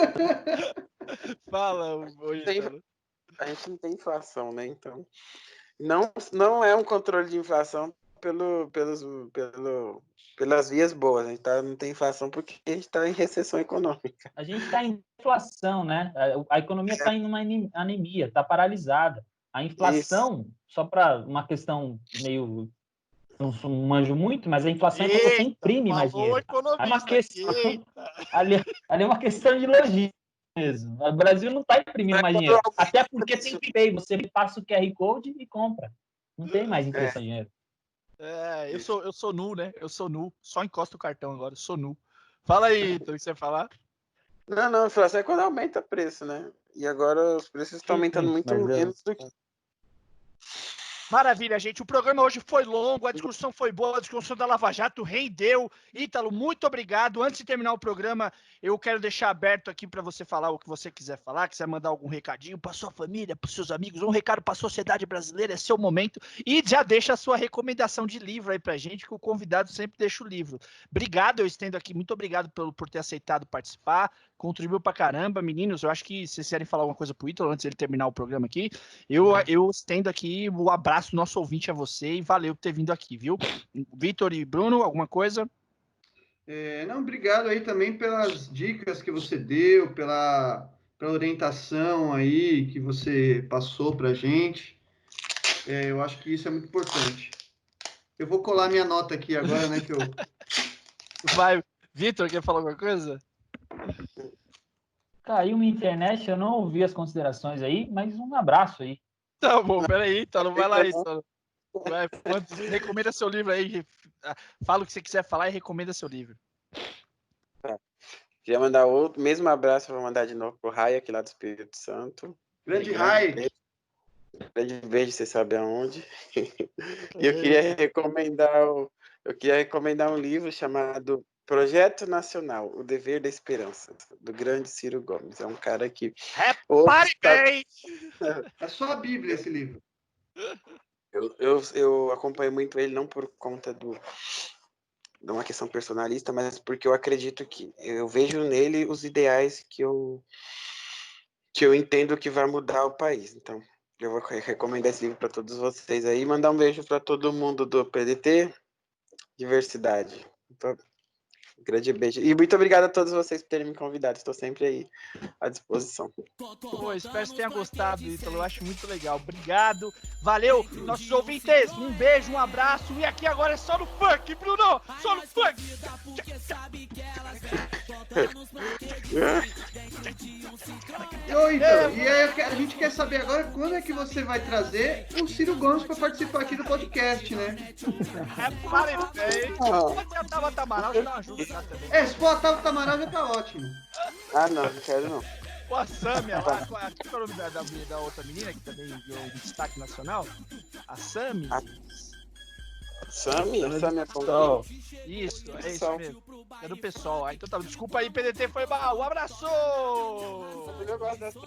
Speaker 6: Fala, Ítalo.
Speaker 5: A gente não tem inflação, né? Então, não é um controle de inflação pelas vias boas. A gente não tem inflação porque a gente está em recessão econômica.
Speaker 4: A gente está em inflação, né? A economia está em uma anemia, está paralisada. A inflação, só para uma questão meio... Não manjo muito, mas a inflação é quando você imprime mais
Speaker 6: Falou
Speaker 4: dinheiro. É uma
Speaker 6: economista.
Speaker 4: questão... Ali é uma questão de logística mesmo. O Brasil não está imprimindo mais dinheiro. Até porque tem PicPay. Você passa o QR Code e compra. Não tem mais impressão de dinheiro.
Speaker 6: Eu sou nu, né? Eu sou nu. Só encosto o cartão agora. Eu sou nu. Fala aí, Ítalo, o que você vai falar?
Speaker 5: Não, inflação é quando aumenta o preço, né? E agora os preços estão aumentando muito menos do que...
Speaker 6: Maravilha, gente. O programa hoje foi longo, a discussão foi boa, a discussão da Lava Jato rendeu. Ítalo, muito obrigado. Antes de terminar o programa, eu quero deixar aberto aqui para você falar o que você quiser falar, quiser mandar algum recadinho para sua família, para seus amigos, um recado para a sociedade brasileira, é seu momento. E já deixa a sua recomendação de livro aí para a gente, que o convidado sempre deixa o livro. Obrigado, eu estendo aqui. Muito obrigado por ter aceitado participar. Contribuiu pra caramba, meninos. Eu acho que se vocês querem falar alguma coisa pro Ítalo antes dele terminar o programa aqui, eu estendo aqui o abraço do nosso ouvinte a você e valeu por ter vindo aqui, viu? Vitor e Bruno, alguma coisa?
Speaker 2: Obrigado aí também pelas dicas que você deu, pela orientação aí que você passou pra gente. Eu acho que isso é muito importante. Eu vou colar minha nota aqui agora, né?
Speaker 6: Vai, Vitor, quer falar alguma coisa?
Speaker 4: Caiu minha internet, eu não ouvi as considerações aí, mas um abraço aí.
Speaker 6: Tá bom, peraí, Ítalo, vai lá, Ítalo. Recomenda seu livro aí. Fala o que você quiser falar e recomenda seu livro.
Speaker 5: Queria mandar outro, mesmo abraço, vou mandar de novo pro Rai, aqui lá do Espírito Santo.
Speaker 2: Grande Rai.
Speaker 5: Grande beijo, você sabe aonde. E eu queria recomendar um livro chamado Projeto Nacional, O Dever da Esperança, do grande Ciro Gomes. É um cara que...
Speaker 6: Repare bem!
Speaker 2: É só a Bíblia esse livro.
Speaker 5: Eu acompanho muito ele, não por conta de uma questão personalista, mas porque eu acredito que eu vejo nele os ideais que eu entendo que vai mudar o país. Então, eu vou recomendar esse livro para todos vocês aí. Mandar um beijo para todo mundo do PDT. Diversidade. Então, um grande beijo. E muito obrigado a todos vocês por terem me convidado. Estou sempre aí à disposição.
Speaker 6: Pô, espero que tenha gostado, Ítalo. Eu acho muito legal. Obrigado. Valeu, nossos ouvintes. Um beijo, um abraço. E aqui agora é só no funk, Bruno. Só no funk.
Speaker 2: Ô, então, e aí a gente quer saber agora quando é que você vai trazer o Ciro Gomes para participar aqui do podcast, né?
Speaker 3: É parabéns. Pode ser a Tabata Amaral, que dá uma ajuda lá também.
Speaker 2: Se for a Tabata Amaral já tá ótimo.
Speaker 5: Ah, não quero não.
Speaker 3: Com a Samia lá, qual é o nome da outra menina que também ganhou destaque nacional? A Sami.
Speaker 5: Sami é bom.
Speaker 6: Isso, é isso mesmo. É do pessoal. Então tá, desculpa aí, PDT foi mal. Um abraço!
Speaker 5: Eu gosto dessa.